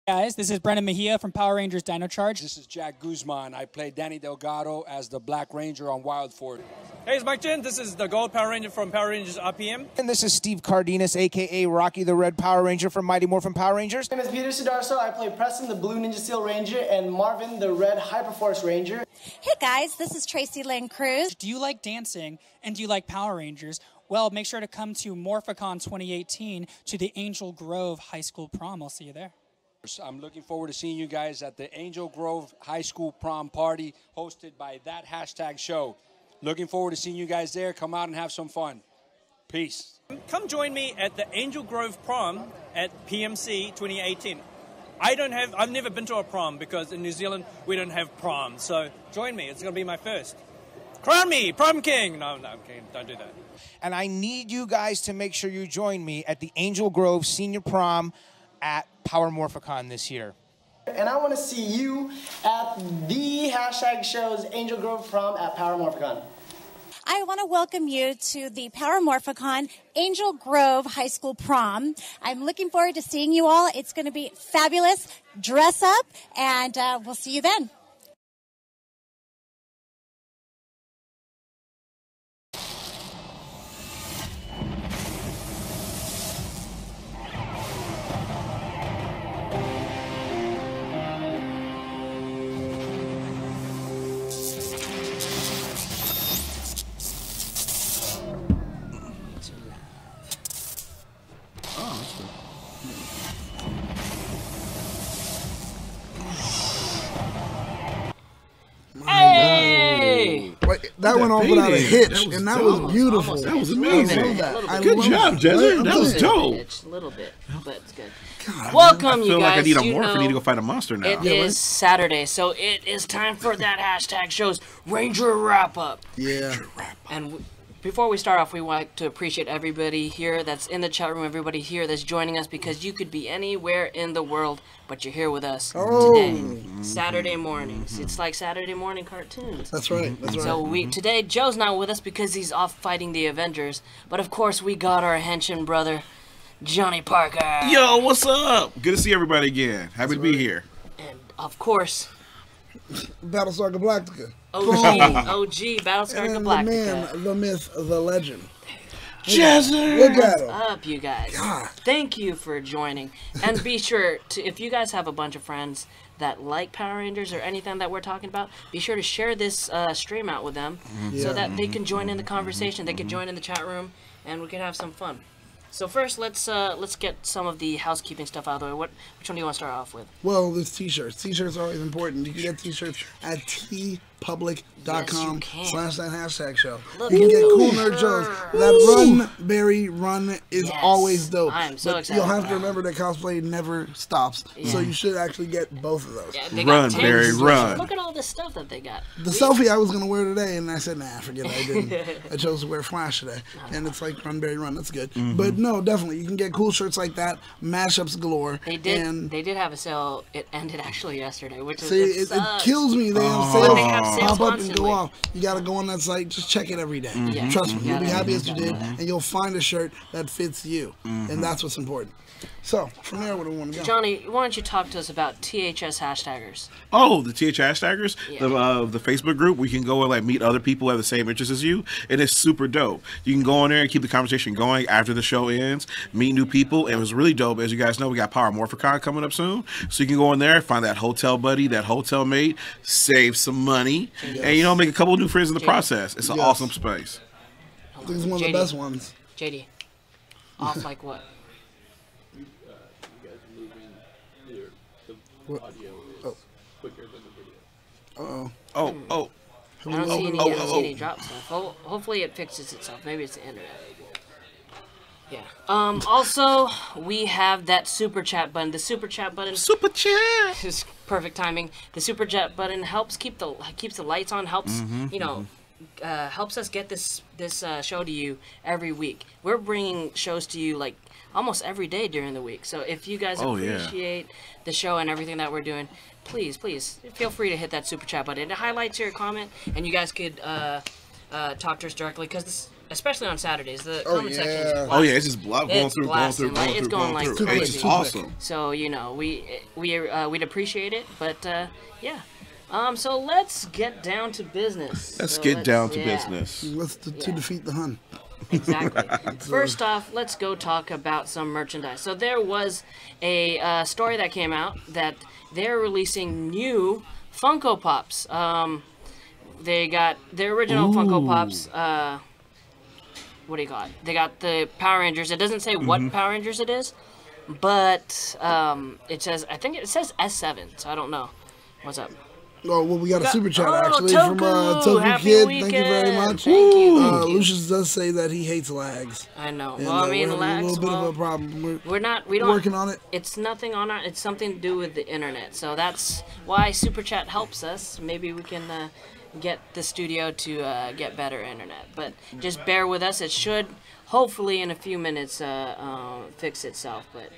Guys, this is Brendan Mejia from Power Rangers Dino Charge. This is Jack Guzman. I play Danny Delgado as the Black Ranger on Wild Ford. Hey, it's Mike Chen. This is the Gold Power Ranger from Power Rangers RPM. And this is Steve Cardenas, a.k.a. Rocky the Red Power Ranger from Mighty Morphin Power Rangers. My name is Peter Sudarso. I play Preston, the Blue Ninja Steel Ranger, and Marvin, the Red Hyperforce Ranger. Hey guys, this is Tracy Lynn Cruz. Do you like dancing and do you like Power Rangers? Well, make sure to come to Morphicon 2018 to the Angel Grove High School Prom. I'll see you there. I'm looking forward to seeing you guys at the Angel Grove High School Prom Party hosted by That Hashtag Show. Looking forward to seeing you guys there. Come out and have some fun. Peace. Come join me at the Angel Grove Prom at PMC 2018. I've never been to a prom because in New Zealand we don't have prom. So join me. It's going to be my first. Crown me, prom king. No, okay, don't do that. And I need you guys to make sure you join me at the Angel Grove Senior Prom at Power Morphicon this year. And I want to see you at the Hashtag Show's Angel Grove Prom at Power Morphicon. I want to welcome you to the Power Morphicon Angel Grove High School Prom. I'm looking forward to seeing you all. It's going to be fabulous. Dress up, and we'll see you then. Hey! Wait, that went off without a hitch, and that was beautiful. That was amazing. Good job, Jezzer. That was dope. A little bit, but it's good. God, Welcome, I you feel guys. like I need a morph. I need to go fight a monster now. It is Saturday, so it is time for That Hashtag Show's Ranger Wrap-Up. Yeah. And before we start off, we want to appreciate everybody here that's in the chat room, everybody here that's joining us, because you could be anywhere in the world, but you're here with us today, Saturday mornings. It's like Saturday morning cartoons. That's right. That's right. So today, Joe's not with us because he's off fighting the Avengers, but of course we got our henchman brother, Johnny Parker. Yo, what's up? Good to see everybody again. Happy to be here. And of course, Battlestar Galactica. OG, Battlestar And Galactica. the man, the myth, the legend. Jezzer! Look at him. Up, you guys. God. Thank you for joining. And be sure to, if you guys have a bunch of friends that like Power Rangers or anything that we're talking about, be sure to share this stream out with them so that they can join in the conversation. They can join in the chat room, and we can have some fun. So first, let's get some of the housekeeping stuff out of the way. Which one do you want to start off with? Well, there's t-shirts. T-shirts are always important. You can get t-shirts at tpublic.com/that#show. You can get cool nerd shows. That Run, Barry, Run is always dope. I am so excited. You'll have to remember that cosplay never stops. So you should actually get both of those. Yeah, Run, Barry, run. Look at all this stuff that they got. The selfie I was going to wear today, and I said, nah, forget it. I didn't. I chose to wear Flash today. And it's like Run, Barry, Run. That's good. But no, definitely. You can get cool shirts like that. Mashups galore. They did have a sale. It ended actually yesterday, which is it kills me. They have sales, they have sales pop up and go constantly. off. You got to go on that site. Just check it every day. Trust me. You'll be happy as you did, and you'll find a shirt that fits you. And that's what's important. So, from there, where do we want to go? Johnny, why don't you talk to us about THS hashtaggers? Oh, the TH hashtaggers, the Facebook group. We can go and like meet other people who have the same interests as you, and it's super dope. You can go on there and keep the conversation going after the show ends, meet new people, and it was really dope. As you guys know, we got Power Morphicon coming up soon, so you can go in there, find that hotel buddy, that hotel mate, save some money, and make a couple of new friends in the process. It's an awesome space. I think it's one of the best ones. JD, off like what? Uh-oh. Oh. I don't see any drop stuff. Hopefully it fixes itself. Maybe it's the internet. Yeah. Also, we have that super chat button. The super chat button. Super chat. Is perfect timing. The super chat button helps keeps the lights on. Helps helps us get this show to you every week. We're bringing shows to you like almost every day during the week. So if you guys appreciate the show and everything that we're doing, please feel free to hit that super chat button. It highlights your comment, and you guys could talk to us directly, because especially on Saturdays. The comment section is yeah. Oh yeah, it's just going through. It's going like It's crazy. just awesome. So we'd appreciate it, but yeah. So let's get down to business. Let's get down to business. Let's to defeat the Hun. Exactly. First off, let's go talk about some merchandise. So there was a story that came out that they're releasing new Funko Pops. They got their original Funko Pops. What do you got? They got the Power Rangers. It doesn't say what Power Rangers it is, but it says, I think it says S7. So I don't know. What's up? Oh, well, we got a super chat actually Toku! from Toku Happy Kid. weekend. Thank you very much. Thank you. Lucius does say that he hates lags. I know. And, Well, I mean, we're having lags. a little bit Well, of a problem. we don't working on it. It's nothing on our. It's something to do with the internet. So that's why Super Chat helps us. Maybe we can get the studio to get better internet. But just bear with us. It should hopefully in a few minutes fix itself. But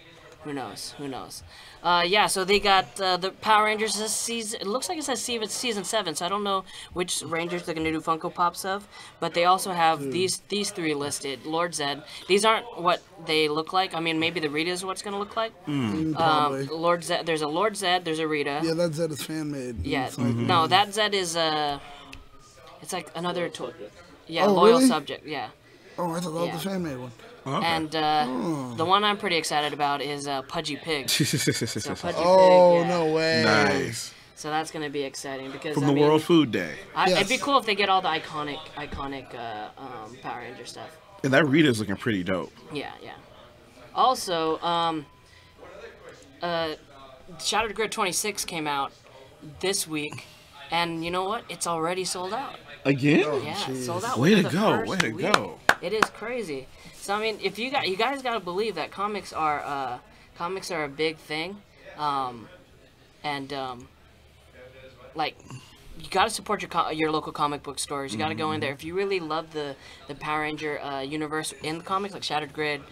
who knows? Who knows? Yeah, so they got the Power Rangers this season. It looks like it says season 7, so I don't know which Rangers they're gonna do Funko Pops of. But they also have these three listed. Lord Zed. These aren't what they look like. I mean, maybe the Rita is what it's gonna look like. Probably. Lord Zed. There's a Lord Zed. There's a Rita. Yeah, that Zed is fan made. Yeah. It's like, No, that Zed is it's like another toy. Yeah, Oh, loyal really? subject. Yeah. Oh, I thought that Yeah. was the fan made one. Okay. And the one I'm pretty excited about is Pudgy Pig. So Pudgy Oh, Pig, yeah. no way. Nice. So that's going to be exciting because From I the mean, World Food Day. It'd be cool if they get all the iconic Power Ranger stuff. And that Rita's looking pretty dope. Yeah, yeah. Also, Shattered Grid 26 came out this week, and you know what? It's already sold out. Again? Yeah, it's sold out. Way to within the go, first way to week. go. It is crazy. So I mean, if you guys got to believe that comics are a big thing, like you got to support your local comic book stores. You got to go in there if you really love the Power Ranger universe in the comics, like Shattered Grid,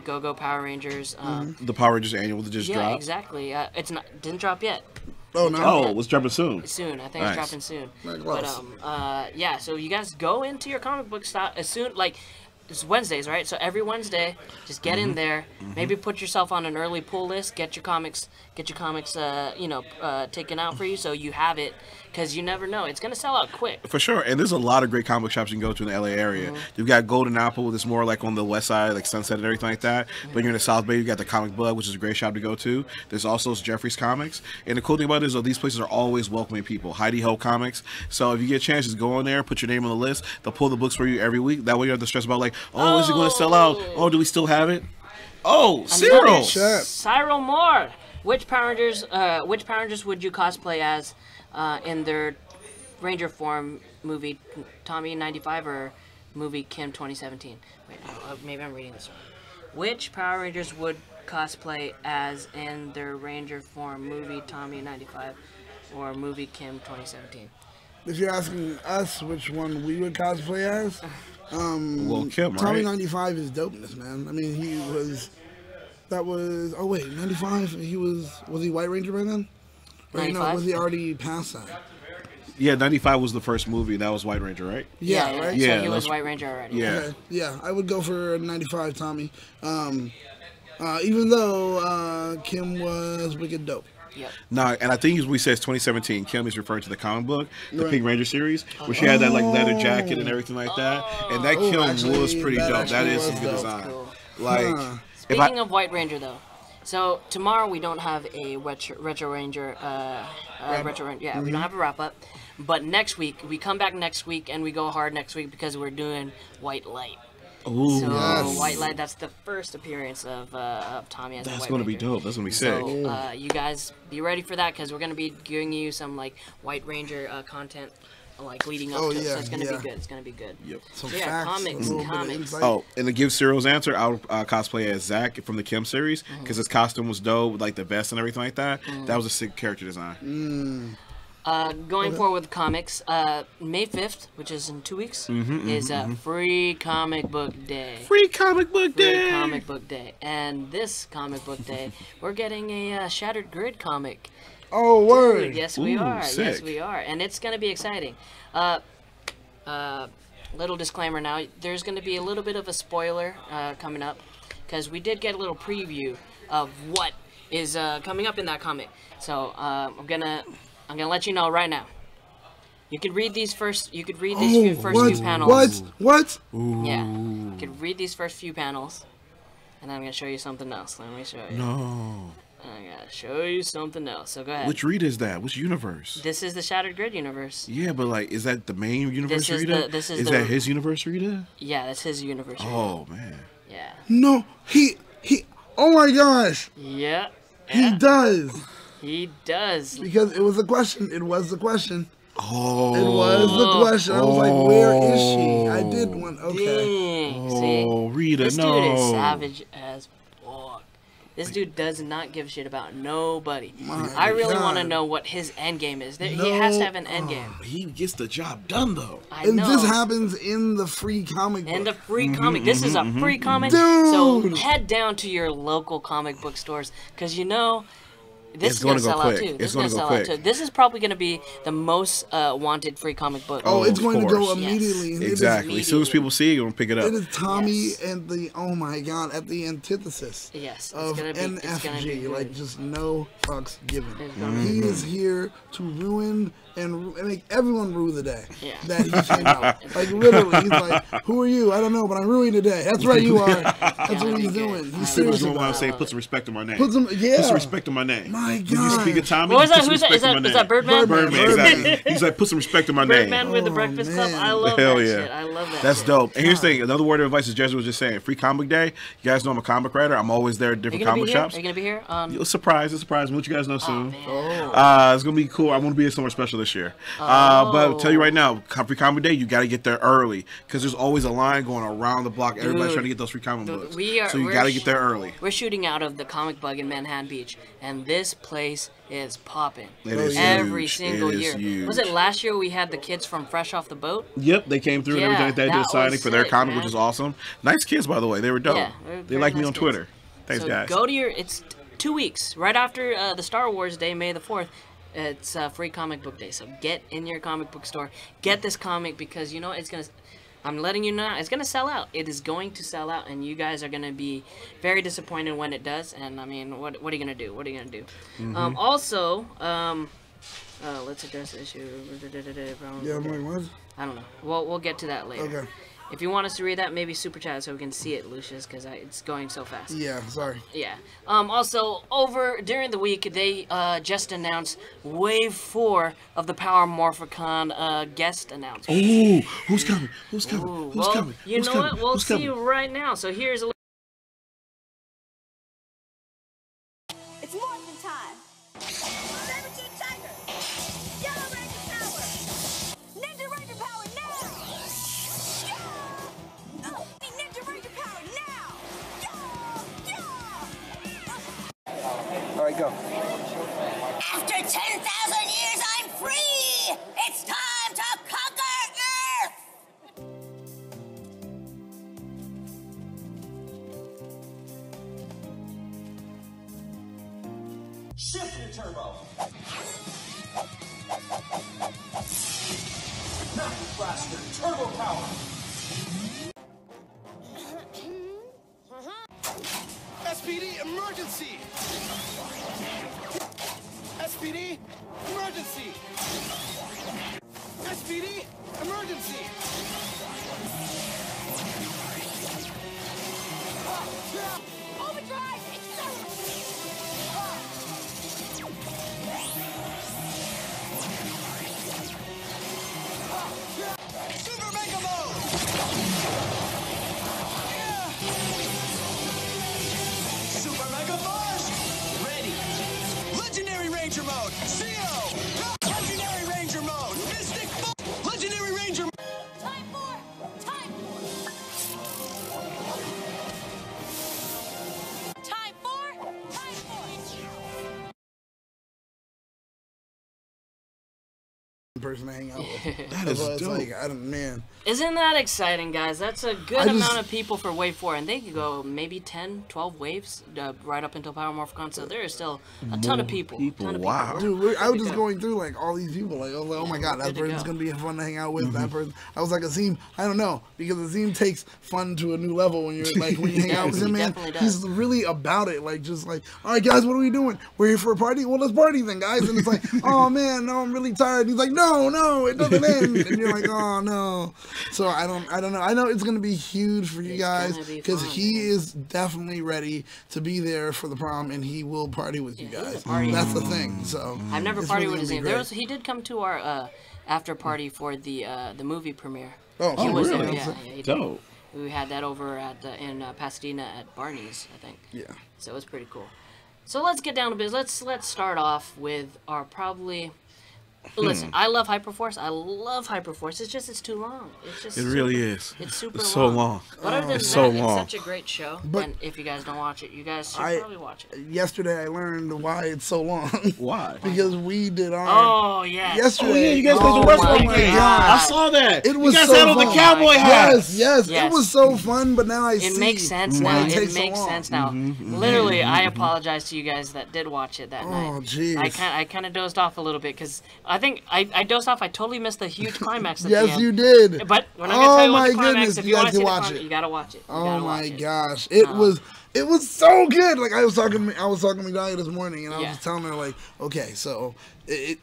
Go Power Rangers. The Power Rangers annual that just Yeah, dropped. exactly. Didn't drop yet. Oh, no. Oh, it's dropping soon. Soon, I think Nice. it's dropping soon. Not But close. yeah. So you guys go into your comic book stop as soon like. It's Wednesdays, right? So every Wednesday, just get in there. Maybe put yourself on an early pull list. Get your comics, taken out for you, so you have it. Because you never know, it's gonna sell out quick. For sure, and there's a lot of great comic book shops you can go to in the LA area. You've got Golden Apple, that's more like on the west side, like Sunset and everything like that. But you're in the South Bay, you got the Comic Bug, which is a great shop to go to. There's also Jeffrey's Comics, and the cool thing about it is these places are always welcoming people. Heidi Ho Comics. So if you get a chance, just go in there, put your name on the list. They'll pull the books for you every week. That way you don't have to stress about like, oh, is it going to sell out? Oh, do we still have it? Oh, Cyril. Cyril Moore. Which Power Rangers would you cosplay as in their Ranger form movie Tommy 95 or movie Kim 2017? Wait, maybe I'm reading this wrong. Which Power Rangers would cosplay as in their Ranger form movie Tommy 95 or movie Kim 2017? If you're asking us which one we would cosplay as, well, Kim, Tommy right? 95 is dopeness, man. I mean, oh wait, 95, was he White Ranger by then? Or 95? no, was he already past that? Yeah, 95 was the first movie. That was White Ranger, right? Yeah, right? Yeah, So he was that's- White Ranger already. Yeah. Okay, yeah, I would go for 95 Tommy. Even though Kim was wicked dope. Yep. Nah, and I think we said 2017. Kim is referring to the comic book, the Pink Ranger series, where she had that like leather jacket and everything like that. And that Kim actually, was pretty that dope. That actually is some was good dope. design. Cool. Like, Speaking of White Ranger, though, so tomorrow we don't have a Retro Ranger. Yeah, we don't have a wrap up. But next week we come back next week and we go hard next week because we're doing White Light. ooh, So Yes. White Light, that's the first appearance of Tommy as a that's White gonna be Ranger. dope. That's gonna be sick. So you guys be ready for that because we're gonna be giving you some like White Ranger content like leading up Oh, to it. So yeah, it's gonna yeah. be good. It's gonna be good. Yep. Some So yeah, facts, comics, a little bit of comics. insight. Oh, and to give Cyril's answer, I'll cosplay as Zach from the Kim series because his costume was dope, with, like the vest and everything like that. That was a sick character design. Going forward with comics, May 5th, which is in 2 weeks, is Free Comic Book Day. Free comic book day. Free Comic Book Day. And this comic book day, we're getting a Shattered Grid comic. Oh, word. Dude, yes, we Ooh, are. Yes, sick. we are. And it's going to be exciting. little disclaimer now. There's going to be a little bit of a spoiler coming up, because we did get a little preview of what is coming up in that comic. So I'm gonna let you know right now. You could read these first. You could read these first few panels. What? Yeah. You could read these first few panels, and then I'm gonna show you something else. Let me show you. No. I gotta show you something else. So go ahead. Which Rita is that? Which universe? This is the Shattered Grid universe. Yeah, but like, is that the main universe Rita? Is that his universe Rita? Yeah, that's his universe. Oh man. Yeah. No, he. Oh my gosh. Yeah. He does. He does. Because it was a question. It was the question. Oh. It was the question. I was like, where is she? I did one. Okay. Dang. Oh, See? Rita, this no. Dude is savage as fuck. This dude does not give a shit about nobody. I really want to know what his end game is. He has to have an end game. He gets the job done though. And this happens in the free comic book. In the free comic. This is a free comic. Dude. So head down to your local comic book stores, because you know this is going to sell out too. This is going to sell out too. This is probably going to be the most wanted free comic book. Oh, it's going to go Yes. immediately. Exactly. As soon as people see it, you're going to pick it up. It is Tommy and the, oh my god, at the antithesis of NFG. Like, just no fucks given. He is here to ruin and make everyone rue the day that he came out. Like, literally, he's like, who are you? I don't know, but I'm ruining the day. That's right, you are. That's what he's doing. He's serious about it. Say, put some respect in my name. Put some respect in my name. My When you god. speak of Tommy, What was that? put some Who's that? respect in my Is name. that Birdman? Birdman, exactly. He's like, put some respect in my name. Birdman with the Breakfast Club. I love Hell that yeah. shit. I love that. That's shit. dope. And here's the thing. Another word of advice is Jezzer was just saying. Free comic day. You guys know I'm a comic writer. I'm always there at different comic shops. Are you gonna be here? Surprise. We'll let you guys know soon. Oh, It's going to be cool. I'm going to be somewhere special this year. But I'll tell you right now, free comic day, you got to get there early, because there's always a line going around the block. Everybody's trying to get those free comic books. So you got to get there early. We're shooting out of the Comic Bug in Manhattan Beach, and this place is popping. It is every huge. single It is year. huge. Was it last year we had the kids from Fresh Off the Boat? Yep, they came through and everything like that. Did a signing for their comic, man. which is awesome. Nice kids, by the way. They were dope. Yeah, they like me on Twitter. Thanks, so guys. Go to it's 2 weeks right after the Star Wars Day, May the 4th. It's free comic book day, so get in your comic book store, get this comic, because you know it's gonna. I'm letting you know, it's gonna sell out. It is going to sell out, and you guys are gonna be very disappointed when it does. And I mean, what are you gonna do? What are you gonna do? Also, let's address the issue. Yeah, I'm like, what? I don't know. We'll get to that later. Okay. If you want us to read that, maybe super chat so we can see it, Lucius, because it's going so fast. Yeah, sorry. Yeah. Also, during the week, they just announced Wave 4 of the Power Morphicon guest announcement. Ooh, who's coming? Who's coming? Who's coming? You know what? We'll see you right now. So here's a It's Morphin time. Saber-tooth tiger. Yellow Ranger power. Ninja Ranger power now. Yeah. Oh, Ninja Ranger power now. Yeah. All right, go. After 10,000 years, I'm free. It's time to conquer Earth. Shift your turbo. Knuckle Blaster Turbo Power. SPD emergency. SPD emergency. SPD emergency. Overdrive. Super Mega Mode. Super Mega Force. Ready. Legendary Ranger Mode. CO. Legendary Ranger Mode. Mystic. Legendary Ranger. Time for person to hang out with. That is dope. Like, man. Isn't that exciting, guys? That's a good amount of people for Wave 4, and they could go maybe 10, 12 waves right up until Power Morphicon, so there is still a ton of people. Wow. Dude, I was just going through, like, all these people. Like, I was like, oh my god, that person's going to be fun to hang out with. That person. I was like, Azim, I don't know, because Azim takes fun to a new level when you're, like, when you hang out with him, man. He's really about it. Like, just like, all right, guys, what are we doing? We're here for a party? Well, let's party then, guys. And it's like, oh man, no, I'm really tired. He's like, no, it doesn't end. And you're like, oh no. So I don't know. I know it's gonna be huge for you guys because he is definitely ready to be there for the prom, and he will party with you guys. That's the thing. So I've never partied with him. He did come to our after party for the movie premiere. Oh, he was really? there. Yeah, he did. Dope. We had that over in Pasadena at Barney's, I think. Yeah. So it was pretty cool. So let's get down to business. Let's start off with our probably. Listen, I love Hyperforce. I love Hyperforce. It's too long. It's just it really is. It's super it's so long. But other than it's that, so long. it's such a great show. But and if you guys don't watch it, you guys should probably watch it. Yesterday I learned why it's so long. Why? Because we did our. Oh yeah. Yesterday. Oh yeah, you guys played the wrestling game. I saw that. It was you guys so had on fun. the cowboy hats. Yes. It was so fun. But now I see. It makes sense why now. It makes sense now. Literally, I apologize to you guys that did watch it that night. Oh jeez. I kind of dozed off a little bit because I think I dozed off. I totally missed the huge climax. At Yes, the end. you did. But we're not gonna tell you what the climax. Goodness, If you want to see watch it, it. you gotta watch it. Oh my gosh, it was so good. Like I was talking to Migdalia this morning, and I was just telling her like, okay, so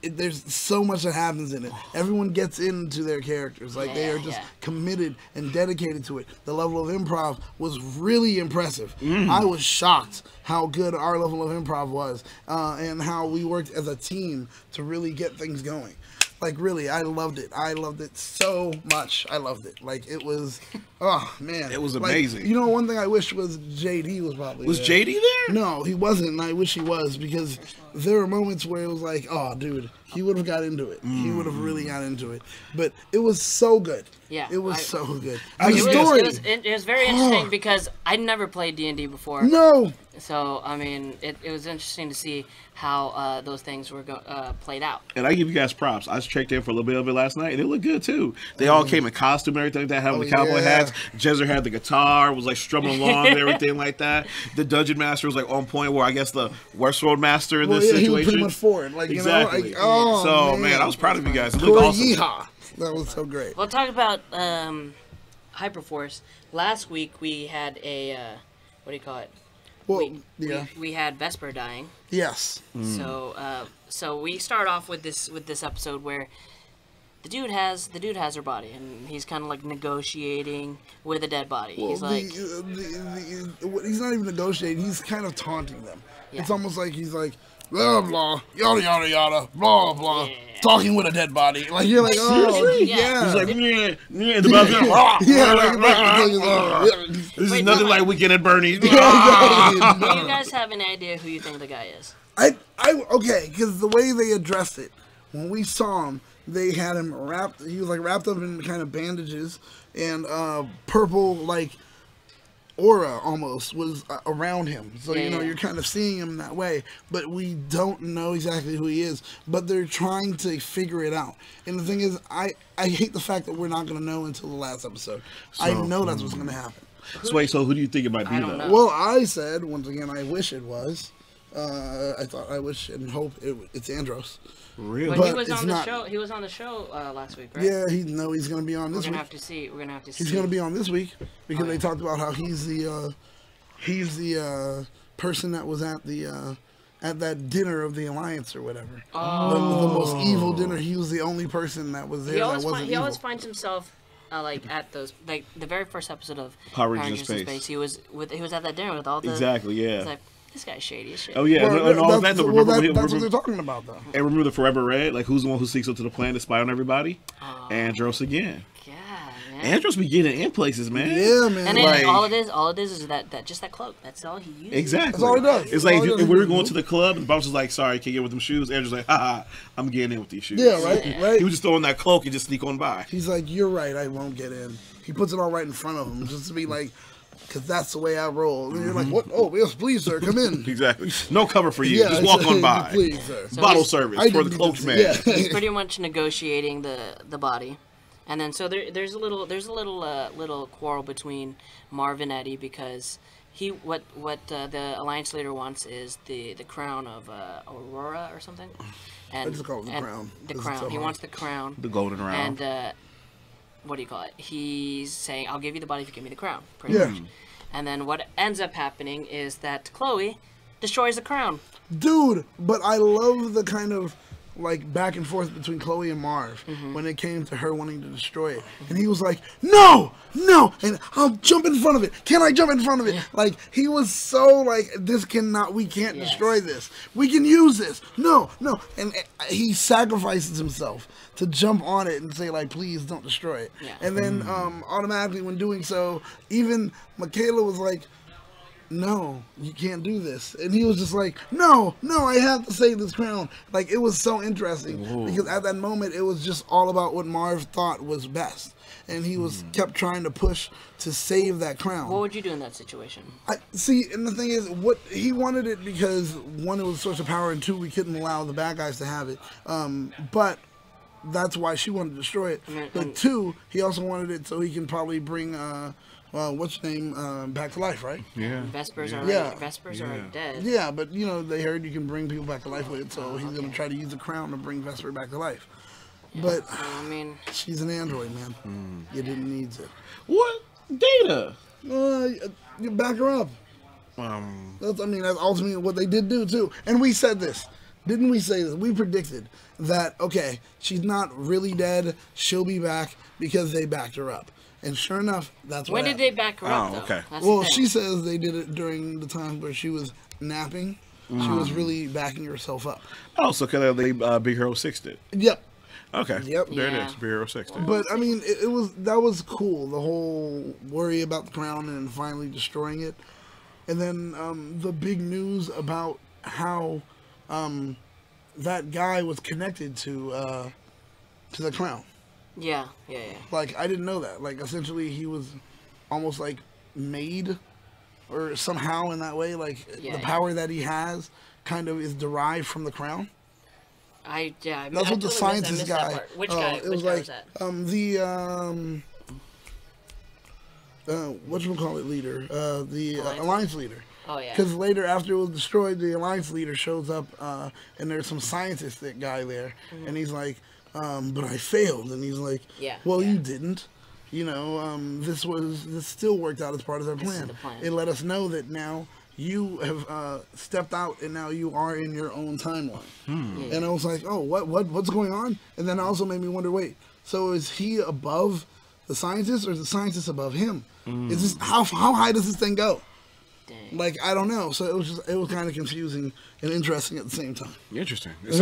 there's so much that happens in it. Everyone gets into their characters, like they are just committed and dedicated to it. The level of improv was really impressive. I was shocked how good our level of improv was, and how we worked as a team to really get things going. Like really, I loved it. I loved it so much. I loved it. Like it was, oh man, it was amazing. Like, you know, one thing I wish was JD was probably was there. JD there? No, he wasn't, and I wish he was because there were moments where it was like, oh, dude, he would have got into it. He would have really got into it. But it was so good. Yeah, it was so good. It was very interesting because I'd never played D&D before. No. So I mean, it was interesting to see how those things were played out. And I give you guys props. I checked in for a little bit of it last night, and it looked good too. They all came in costume and everything like that, having the cowboy hats. Jezzer had the guitar, was like strumming along and everything like that. The dungeon master was like on point, where I guess the Westworld master in this situation. He was pretty much forward, like exactly. You know, like, oh, so man, I was proud of you guys. It looked awesome. Yeehaw. That was so great. Well, talk about Hyperforce. Last week we had a what do you call it? Well, we had Vesper dying. Yes. So we start off with this episode where the dude has her body, and he's kind of like negotiating with a dead body. Well, he's like, he's not even negotiating. He's kind of taunting them. Yeah. It's almost like he's like, blah blah, yada yada yada, blah blah. Yeah. Talking with a dead body, like you're like, oh, yeah. He's like, the this is nothing like Weekend at Bernie's. Do you guys have any idea who you think the guy is? Okay, because the way they addressed it, when we saw him, they had him wrapped. He was like wrapped up in kind of bandages, and purple like aura almost was around him. So you know, you're kind of seeing him that way, but we don't know exactly who he is. But they're trying to figure it out. And the thing is, I hate the fact that we're not going to know until the last episode. So, I know that's what's going to happen. So wait, so who do you think it might be though? Well, I said once again, I wish it was. I wish and hope it's Andros. Really? But he was on the show. He was on the show last week, right? Yeah, he's going to be on this week. We're gonna have to see. He's going to be on this week because they talked about how he's the person that was at that dinner of the Alliance or whatever. Oh. The most evil dinner. He was the only person that was there that wasn't evil. He always finds himself like at those, like the very first episode of Power Rangers in Space. He was at that dinner with all the yeah. It's like, this guy's shady as shit. Oh yeah, that's what they're talking about though. And remember the Forever Red, like who's the one who sneaks up to the planet to spy on everybody? Andros again. God, man. Andros be getting in places, man. Yeah, man. And then like, all it is that just that cloak. That's all he uses. Exactly. That's all he does. It's like if we were going to the club and the boss was like, "Sorry, I can't get with them shoes." Andros like, "Ha, I'm getting in with these shoes." Yeah, right. Right. He was just throwing that cloak and just sneak on by. He's like, "You're right. I won't get in." He puts it all right in front of him just to be like, because that's the way I roll. And you're like, what? Oh, yes, please, sir, come in. Exactly. No cover for you. Just walk on by. Please, sir. So Bottle service for the cloaked man. Yeah. He's pretty much negotiating the body, and then so there's a little little quarrel between Marv and Eddie because what the Alliance leader wants is the crown of Aurora or something. And, I just call it the crown. The crown. He wants the crown. The golden round. And what do you call it? He's saying, "I'll give you the body if you give me the crown." Pretty much. And then what ends up happening is that Chloe destroys the crown. Dude, but I love the kind of like back and forth between Chloe and Marv when it came to her wanting to destroy it. And he was like, no, and I'll jump in front of it. Can I jump in front of it? Like, he was so like, we can't destroy this. We can use this. No. And he sacrifices himself to jump on it and say like, please don't destroy it. Yeah. And then automatically when doing so, even Michaela was like, no, you can't do this. And he was just like, no, I have to save this crown. Like, it was so interesting. Whoa. Because at that moment, it was just all about what Marv thought was best. And he was kept trying to push to save that crown. What would you do in that situation? See, and the thing is, what he wanted it because, one, it was a source of power, and two, we couldn't allow the bad guys to have it. But that's why she wanted to destroy it. But two, he also wanted it so he can probably bring... what's her name back to life, right? Yeah. Vespers are dead. Yeah, but you know they heard you can bring people back to life with it, so he's gonna try to use the crown to bring Vesper back to life. Yeah, but I mean, she's an android, man. You didn't need to. What? Data? You back her up. That's ultimately what they did do too. And we said this. Didn't we say this? We predicted that, okay, she's not really dead. She'll be back because they backed her up. And sure enough, that's when what did they back her up, though? Okay. Well, she says they did it during the time where she was napping. She was really backing herself up. Oh, so can they Big Hero 6 did? Yep. Okay. Yep. There it is. Big Hero 6 did. But I mean, that was cool. The whole worry about the crown and finally destroying it, and then the big news about how that guy was connected to the crown. Yeah. Like, I didn't know that. Like, essentially, he was almost like made, or somehow in that way, like the power that he has kind of is derived from the crown. That's what the scientist guy. Which guy? It was like whatchamacallit leader, the Alliance leader. Oh yeah. Because later, after it was destroyed, the Alliance leader shows up, and there's some scientist guy there, and he's like, but I failed, and he's like, you didn't. You know, this still worked out as part of their plan. It let us know that now you have stepped out, and now you are in your own timeline. And I was like, oh, what's going on? And then it also made me wonder, wait, so is he above the scientist, or is the scientist above him? Is this how high does this thing go? Dang. Like, I don't know. So it was kind of confusing and interesting at the same time. Interesting. It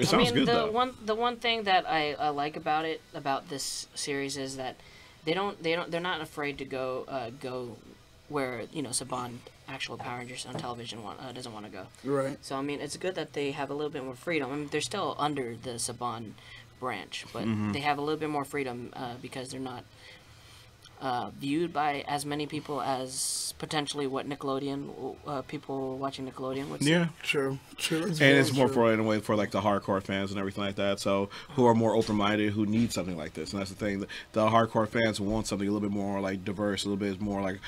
sounds good though. The one thing that I like about this series is that they're not afraid to go where Saban, actual Power Rangers on television doesn't want to go. Right. So I mean, it's good that they have a little bit more freedom. I mean, they're still under the Saban branch, but they have a little bit more freedom because they're not viewed by as many people as potentially what Nickelodeon people watching Nickelodeon would see. Yeah, true. And it's more for, in a way, for like the hardcore fans and everything like that. So who are more open-minded, who need something like this, and that's the thing. The hardcore fans want something a little bit more like diverse, a little bit more like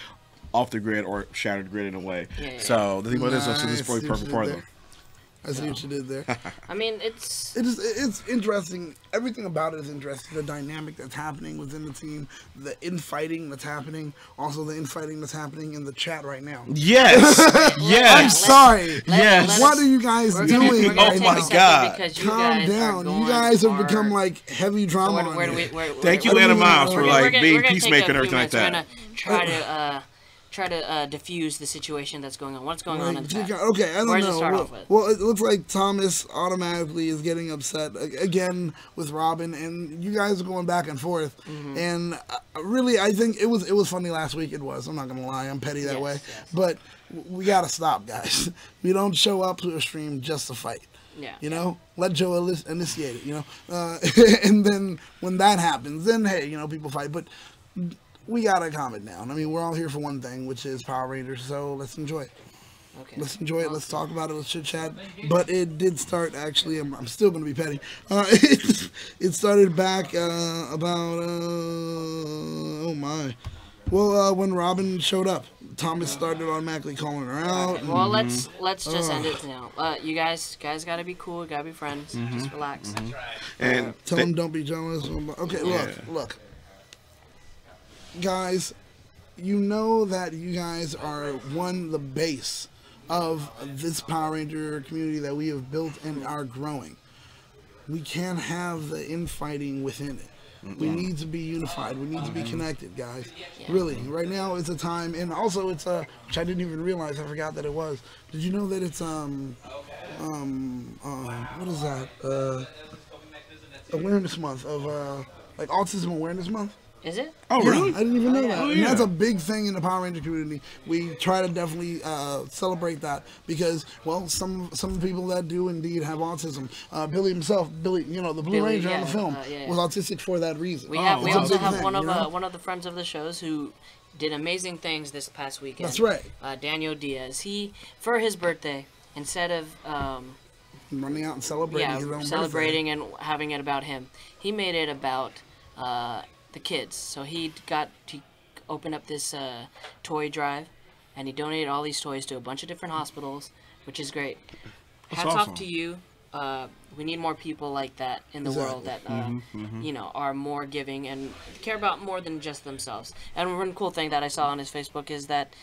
off the grid or shattered grid in a way. Yeah. So the thing about this is it's probably perfect for them. I see what you did there. I mean, it's interesting. Everything about it is interesting. The dynamic that's happening within the team, the infighting that's happening, also the infighting that's happening in the chat right now. Yes, yes. I'm sorry. Yes. What are you guys doing? Oh my God! Calm down. You guys have become like heavy drama. Thank you, Anna Miles, for like being peacemaker and everything like that. We're gonna try to diffuse the situation that's going on. What's going on in the chat? Okay, I don't Where know. does it start off with? Well, it looks like Thomas automatically is getting upset again with Robin, and you guys are going back and forth. And really, I think it was funny last week. It was. I'm not gonna lie. I'm petty that way. Yes. But we gotta stop, guys. We don't show up to a stream just to fight. Yeah. You know, let Joe initiate it. You know, and then when that happens, then hey, people fight. But we gotta calm it down. I mean, we're all here for one thing, which is Power Rangers. So let's enjoy it. Okay. Let's enjoy it. Let's talk about it. Let's chit chat. But it did start. Actually, I'm still gonna be petty. It started back about oh my. Well, when Robin showed up, Thomas started automatically calling her out. Okay, well, let's just end it now. You guys gotta be cool. Gotta be friends. Just relax. And tell them don't be jealous. Okay, look, guys. You know that you guys are the base of this Power Ranger community that we have built and are growing. We can't have the infighting within it. We need to be unified. We need to be connected, guys. Really, right now it's a time, and also it's which I didn't even realize. I forgot that it was. Did you know that it's what is that? Awareness Month of like Autism Awareness Month. Is it? Oh, really? I didn't even know that. Oh, and that's a big thing in the Power Ranger community. We try to definitely celebrate that because, well, some people that do indeed have autism. Billy himself, you know, the Blue Ranger on the film, was autistic for that reason. We also have one of the friends of the shows who did amazing things this past weekend. That's right. Daniel Diaz. He, for his birthday, instead of running out and celebrating his own celebrating and having it about him, he made it about the kids. So he opened up this toy drive, and he donated all these toys to a bunch of different hospitals, which is great. Hats off to you. We need more people like that in the world that you know, are more giving and care about more than just themselves. And one cool thing that I saw on his Facebook is that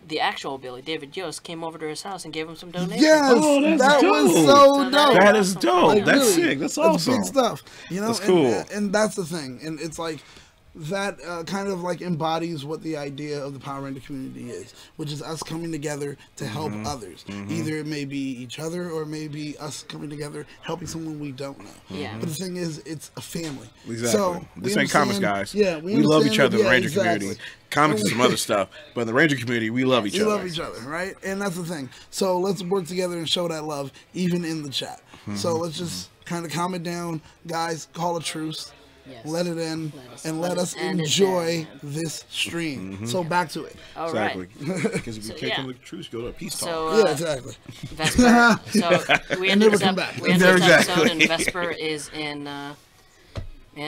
the actual Billy, David Yost, came over to his house and gave him some donations. Yes, that was so dope. That is dope. Like, that's really, sick. That's awesome. That's big stuff. You know, that's cool. And that's the thing. And it's like that kind of like embodies what the idea of the Power Ranger community is, which is us coming together to help others. Either it may be each other or it may be us coming together helping someone we don't know. But the thing is, it's a family. Exactly. So this ain't comics, guys. Yeah, we love each other in the Ranger community. Comics is some other stuff, but in the Ranger community, we love each other. We love each other, right? And that's the thing. So let's work together and show that love, even in the chat. So let's just kind of calm it down. Guys, call a truce. Yes. Let it in, and let us enjoy this stream. So back to it. All exactly. Because if you can't come to the truce, go to a peace talk. So, yeah, exactly. Vesper. So we ended this episode, and Vesper is in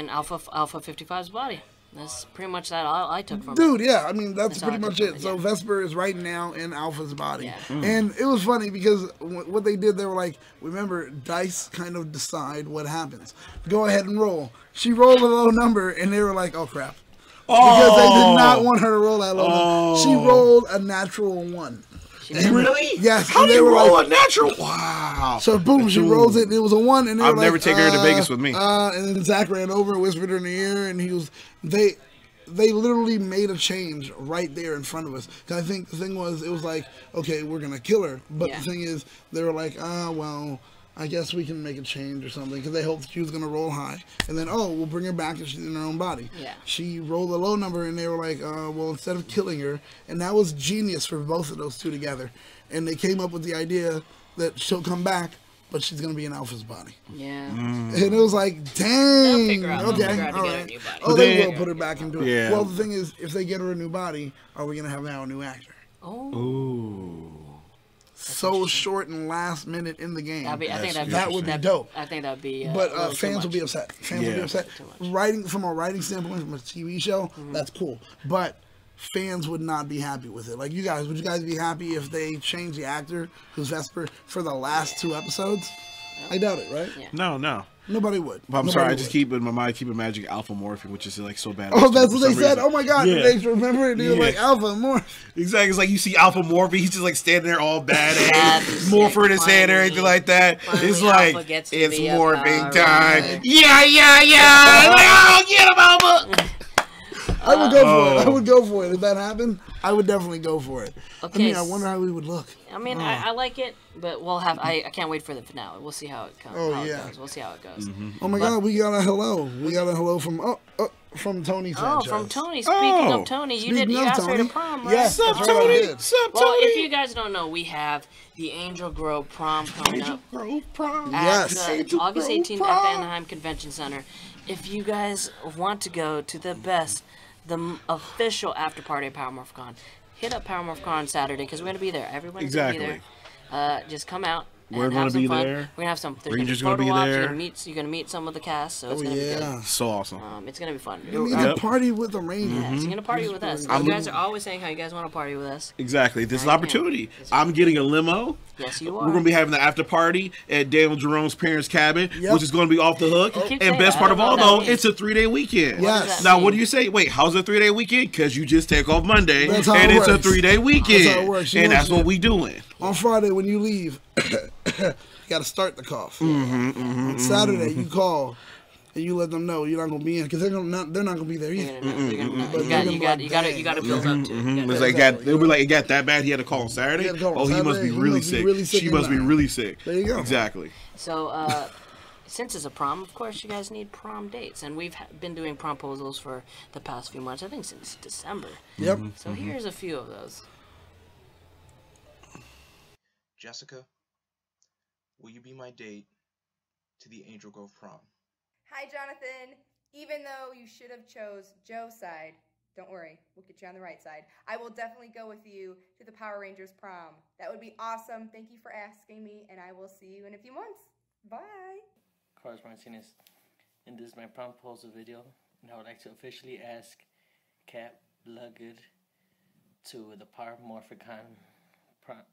Alpha 55's body. That's pretty much that I took from it. Yeah, I mean, that's pretty much it. So Vesper is right now in Alpha's body. Yeah. And it was funny because what they did, they were like, remember, dice kind of decide what happens. Go ahead and roll. She rolled a low number, and they were like, oh, crap. Because they did not want her to roll that low number. She rolled a natural 1. Really? Yes. How do you roll a natural? Wow. So boom, she rolls it, and it was a 1. And I've never taken her to Vegas with me. And then Zach ran over and whispered her in the ear, and he was they literally made a change right there in front of us. Cause I think the thing was, it was like, okay, we're gonna kill her, but the thing is, they were like, well, I guess we can make a change or something, because they hoped she was going to roll high. And then, we'll bring her back if she's in her own body. Yeah. She rolled a low number, and they were like, well, instead of killing her, and that was genius for both of those two together. And they came up with the idea that she'll come back, but she's going to be in Alpha's body. Yeah. And it was like, dang. They'll figure out, okay, all right. Oh, they will put her back into it. Yeah. Well, the thing is, if they get her a new body, are we going to have now a new actor? Oh. Ooh. So short and last minute in the game. I think that would be dope. I think that would be. But fans will be upset. Fans will be upset. From a writing standpoint, from a TV show, that's cool. But fans would not be happy with it. Like you guys, would you guys be happy if they changed the actor who's Vesper for the last 2 episodes? I doubt it, right? Yeah. No. Nobody would. But I'm sorry, I just keep in my mind, keep imagining Alpha Morphin, which is like so bad. Oh, that's what they said. Oh my God, they remember it. They were like Alpha Morphin. Exactly. It's like you see Alpha Morphin, he's just like standing there all badass, Morphin in his hand, everything like that. It's like it's morphing time. Yeah. Like, oh, get him, Alpha. I would go for it. I would go for it. If that happened, I would definitely go for it. Okay, I mean, I wonder how we would look. I mean, I like it, but we'll have. I can't wait for the finale. We'll see how it comes. We'll see how it goes. Oh my God, we got a hello. We got a hello from Tony Sanchez. From Tony. Speaking of Tony, you asked her to prom, right? Yes, Sup, Tony? Sup, Tony? Well, if you guys don't know, we have the Angel Grove prom coming up. Grove prom. Yes. August 18th at the Anaheim Convention Center. If you guys want to go to the best the official after party at Power Morphicon. Hit up Power Morphicon on Saturday because we're going to be there. Everybody's going to be there. Just come out. We're going to be fun. there. We're going to have some. There's Rangers going to be photo ops. there. You're going to meet some of the cast, so it's going to be good. So awesome. It's going to be fun. You mean to party with the Rangers. Yeah, you're going to party with us. You guys are always saying how you guys want to party with us. Exactly. This is an opportunity. I'm getting a limo. Yes, you are. We're going to be having the after party at Daniel Jerome's parents' cabin, which is going to be off the hook. And best part of all, though, it's a 3-day weekend. Yes. Now, what do you say? Wait, how's a 3-day weekend? Because you just take off Monday, and it's a 3-day weekend. That's how it works. And that's what we doing. On Friday, when you leave, you got to start the cough. On Saturday, you call. And you let them know you're not gonna be in because they're not gonna be there either. You got to build up to it. It's like they'll be like, it got that bad. He had to call on Saturday. He must be really sick. She must be really sick. There you go. Exactly. So, since it's a prom, of course, you guys need prom dates, and we've been doing promposals for the past few months. I think since December. Yep. So here's a few of those. Jessica, will you be my date to the Angel Grove prom? Hi, Jonathan. Even though you should have chose Joe's side, don't worry, we'll get you on the right side. I will definitely go with you to the Power Rangers prom. That would be awesome. Thank you for asking me, and I will see you in a few months. Bye. Carlos Martinez, and this is my promposal video, and I would like to officially ask Cap Bloodgood to the Power Morphicon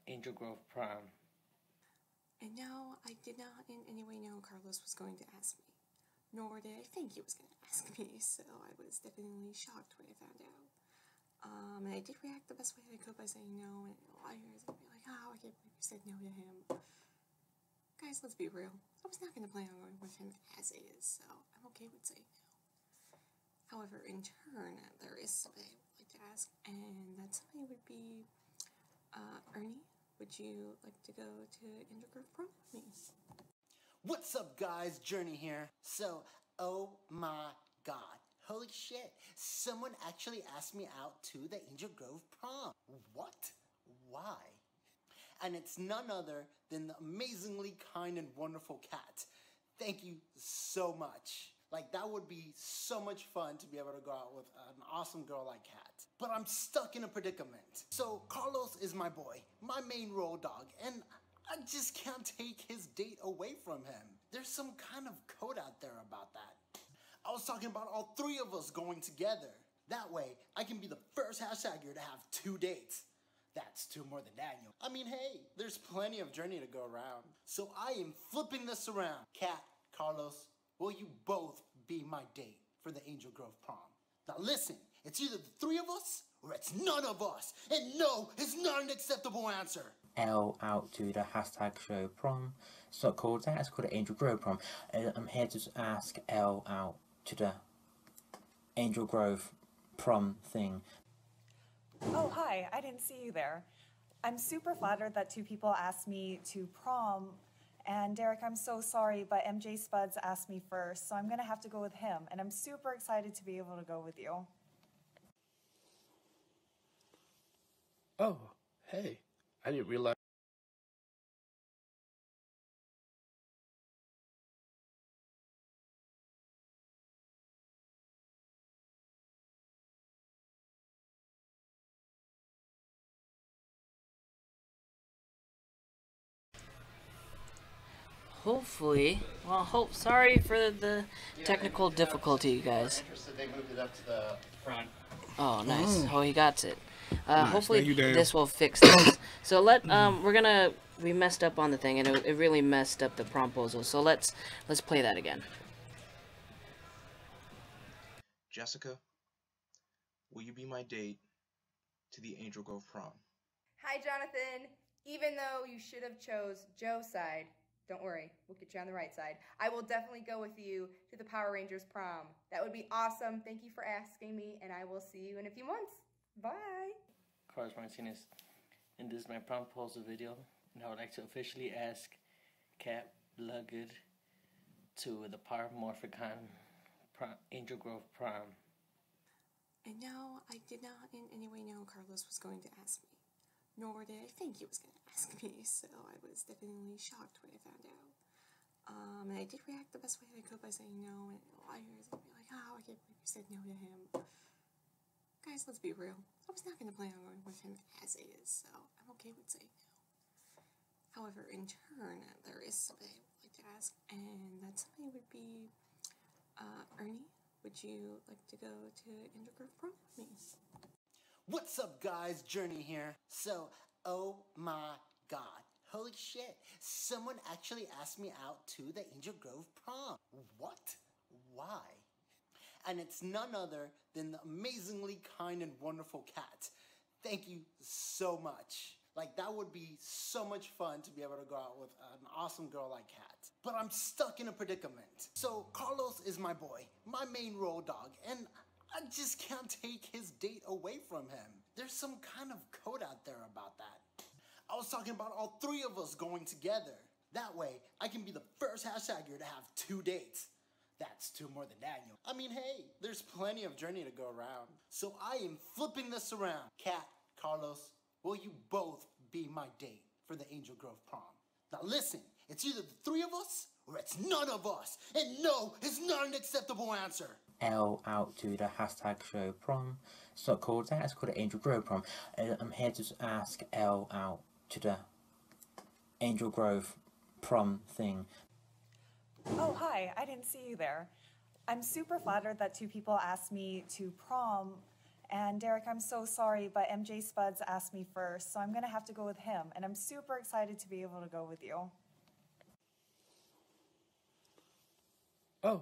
Angel Grove prom. And no, I did not in any way know Carlos was going to ask me. Nor did I think he was going to ask me, so I was definitely shocked when I found out. And I did react the best way I could by saying no, and liars would be like, oh, I can't believe you said no to him. Guys, let's be real. I was not going to plan on going with him as is, so I'm okay with saying no. However, in turn, there is something I would like to ask, and that somebody would be, Ernie, would you like to go to Angel Grove prom with me? What's up, guys? Journey here. So, oh my god. Holy shit. Someone actually asked me out to the Angel Grove prom. What? Why? And it's none other than the amazingly kind and wonderful Cat. Thank you so much. Like, that would be so much fun to be able to go out with an awesome girl like Cat. But I'm stuck in a predicament. So, Carlos is my boy, my main road dog, and I just can't take his date away from him. There's some kind of code out there about that. I was talking about all three of us going together. That way, I can be the first hashtagger to have 2 dates. That's 2 more than Daniel. I mean, hey, there's plenty of journey to go around. So I am flipping this around. Kat, Carlos, will you both be my date for the Angel Grove prom? Now listen, it's either the 3 of us or it's none of us. And no is not an acceptable answer. L out to the hashtag show prom. It's not called that, it's called the Angel Grove prom. I'm here to ask L out to the Angel Grove prom thing. Oh, hi, I didn't see you there. I'm super flattered that 2 people asked me to prom. And Derek, I'm so sorry, but MJ Spuds asked me first, so I'm going to have to go with him. And I'm super excited to be able to go with you. Oh, hey. I didn't realize. Hopefully, well, sorry for the technical difficulty, you guys. They moved it up to the front. Oh, nice. Oh, he got it. Nice. Hopefully Thank you, this will fix this. So we messed up on the thing, and it really messed up the promposal. So let's play that again. Jessica, will you be my date to the Angel Grove prom? Hi, Jonathan. Even though you should have chose Joe's side, don't worry, we'll get you on the right side. I will definitely go with you to the Power Rangers prom. That would be awesome. Thank you for asking me, and I will see you in a few months. Bye. Carlos Martinez, and this is my promposal video, and I would like to officially ask Cap Bloodgood to the Power Morphicon Angel Grove prom. And no, I did not in any way know Carlos was going to ask me. Nor did I think he was going to ask me, so I was definitely shocked when I found out. And I did react the best way I could by saying no, and liars would be like, oh, I can't believe you said no to him. Guys, let's be real. I was not going to plan on going with him as is, so I'm okay with saying no. However, in turn, there is somebody I would like to ask, and that somebody would be Ernie. Would you like to go to Angel Grove Prom with me? What's up, guys? Journey here. So, oh my god. Holy shit. Someone actually asked me out to the Angel Grove Prom. What? Why? And it's none other than the amazingly kind and wonderful Kat. Thank you so much. Like, that would be so much fun to be able to go out with an awesome girl like Kat. But I'm stuck in a predicament. So Carlos is my boy, my main road dog, and I just can't take his date away from him. There's some kind of code out there about that. I was talking about all three of us going together. That way, I can be the first hashtagger to have 2 dates. That's 2 more than Daniel. I mean, hey, there's plenty of journey to go around. So I am flipping this around. Kat, Carlos, will you both be my date for the Angel Grove Prom? Now listen, it's either the 3 of us or it's none of us. And no is not an acceptable answer. L out to the hashtag show prom. It's not called that, it's called the Angel Grove Prom. I'm here to ask L out to the Angel Grove Prom thing. Oh, hi. I didn't see you there. I'm super flattered that 2 people asked me to prom. And Derek, I'm so sorry, but MJ Spuds asked me first, so I'm going to have to go with him. And I'm super excited to be able to go with you. Oh,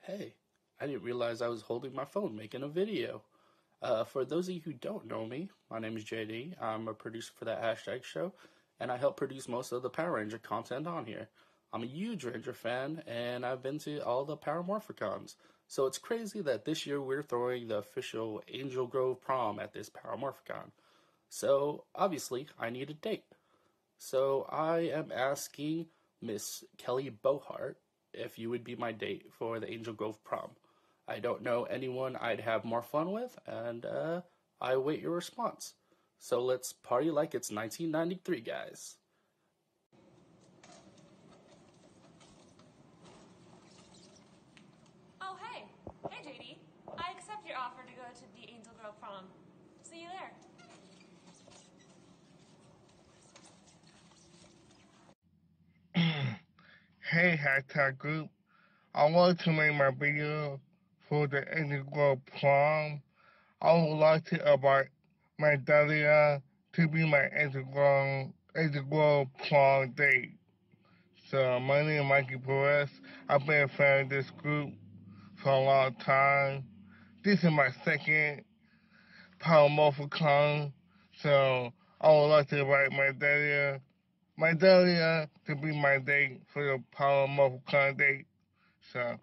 hey. I didn't realize I was holding my phone making a video. For those of you who don't know me, my name is JD. I'm a producer for that hashtag show, and I help produce most of the Power Ranger content on here. I'm a huge Ranger fan, and I've been to all the Power Morphicons. So it's crazy that this year we're throwing the official Angel Grove Prom at this Power Morphicon. So, obviously, I need a date. So I am asking Miss Kelly Bohart if you would be my date for the Angel Grove Prom. I don't know anyone I'd have more fun with, and I await your response. So let's party like it's 1993, guys. Oh, hey. Hey, JD. I accept your offer to go to the Angel Grove Prom. See you there. Hey, hashtag group. I want to make my video for the Angel Grove Prom. I would like to invite my Dahlia to be my Angel Grove Prom date. So, my name is Mikey Perez. I've been a fan of this group for a long time. This is my second Power Morphicon. So, I would like to invite my Dahlia to be my date for the Power Morphicon date. So.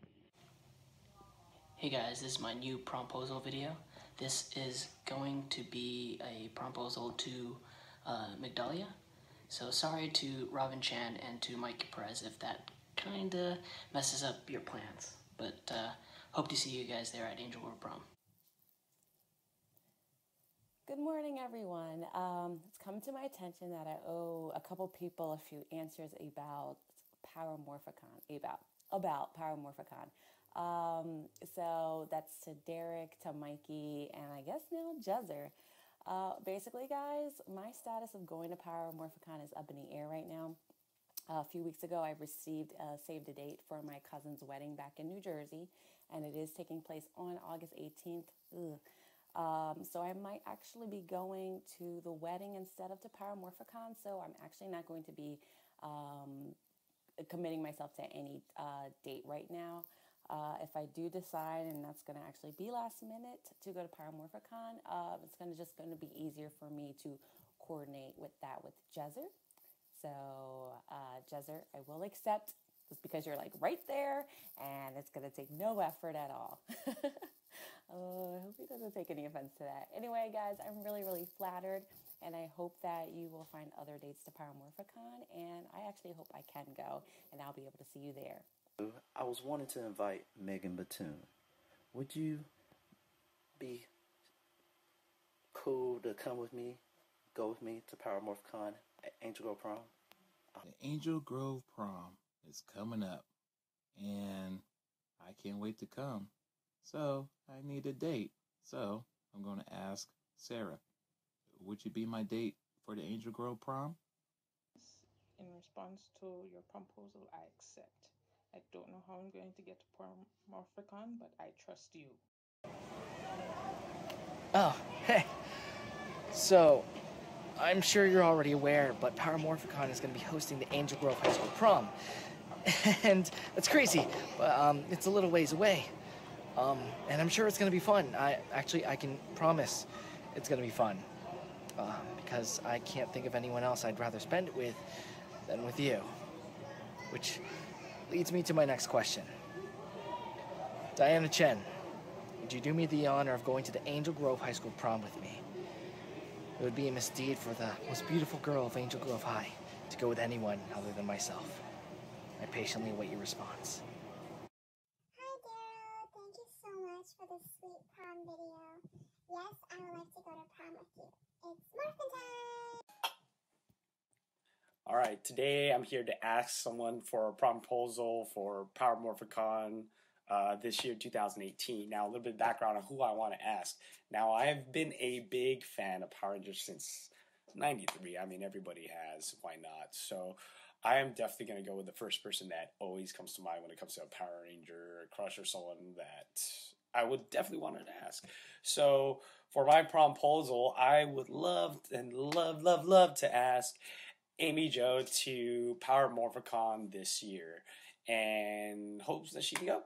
Hey guys, this is my new Promposal video. This is going to be a Promposal to Migdalia. So sorry to Robin Chan and to Mike Perez if that kinda messes up your plans. But hope to see you guys there at Angel Grove Prom. Good morning, everyone. It's come to my attention that I owe a couple people a few answers about Power Morphicon, about Power Morphicon. So that's to Derek, to Mikey, and I guess now Jezzer. Basically, guys, my status of going to Power Morphicon is up in the air right now. A few weeks ago, I received a save the date for my cousin's wedding back in New Jersey, and it is taking place on August 18th. So I might actually be going to the wedding instead of to Power Morphicon, so I'm actually not going to be committing myself to any date right now. If I do decide, and that's going to actually be last minute, to go to Power Morphicon, it's going to be easier for me to coordinate with Jezzer. So Jezzer, I will accept just because you're like right there, and it's going to take no effort at all. I hope he doesn't take any offense to that. Anyway, guys, I'm really, really flattered, and I hope that you will find other dates to Power Morphicon, and I actually hope I can go, and I'll be able to see you there. I was wanting to invite Megan Batoon. Would you be cool to come with me, go with me to Power Morphicon at Angel Grove Prom? The Angel Grove Prom is coming up, and I can't wait to come. So, I need a date. So, I'm going to ask Sarah, would you be my date for the Angel Grove prom? In response to your proposal, I accept. I don't know how I'm going to get to Morphicon, but I trust you. Oh, hey. So, I'm sure you're already aware, but Morphicon is going to be hosting the Angel Grove High School prom. And it's crazy, but it's a little ways away. And I'm sure it's going to be fun. I can promise it's going to be fun. Because I can't think of anyone else I'd rather spend it with than with you. Which leads me to my next question. Diana Chen, would you do me the honor of going to the Angel Grove High School prom with me? It would be a misdeed for the most beautiful girl of Angel Grove High to go with anyone other than myself. I patiently await your response. Hi, Daryl. Thank you so much for the sweet prom video. Yes, I would like to go to prom with you. It's Morphin time! Alright, today I'm here to ask someone for a proposal for Morphicon this year, 2018. Now, a little bit of background on who I want to ask. Now, I've been a big fan of Power Rangers since 93. I mean, everybody has. Why not? So, I am definitely going to go with the first person that always comes to mind when it comes to a Power Ranger crush or someone that I would definitely want to ask. So, for my proposal, I would love to ask Amy Jo to Power Morphicon this year, and hopes that she can go.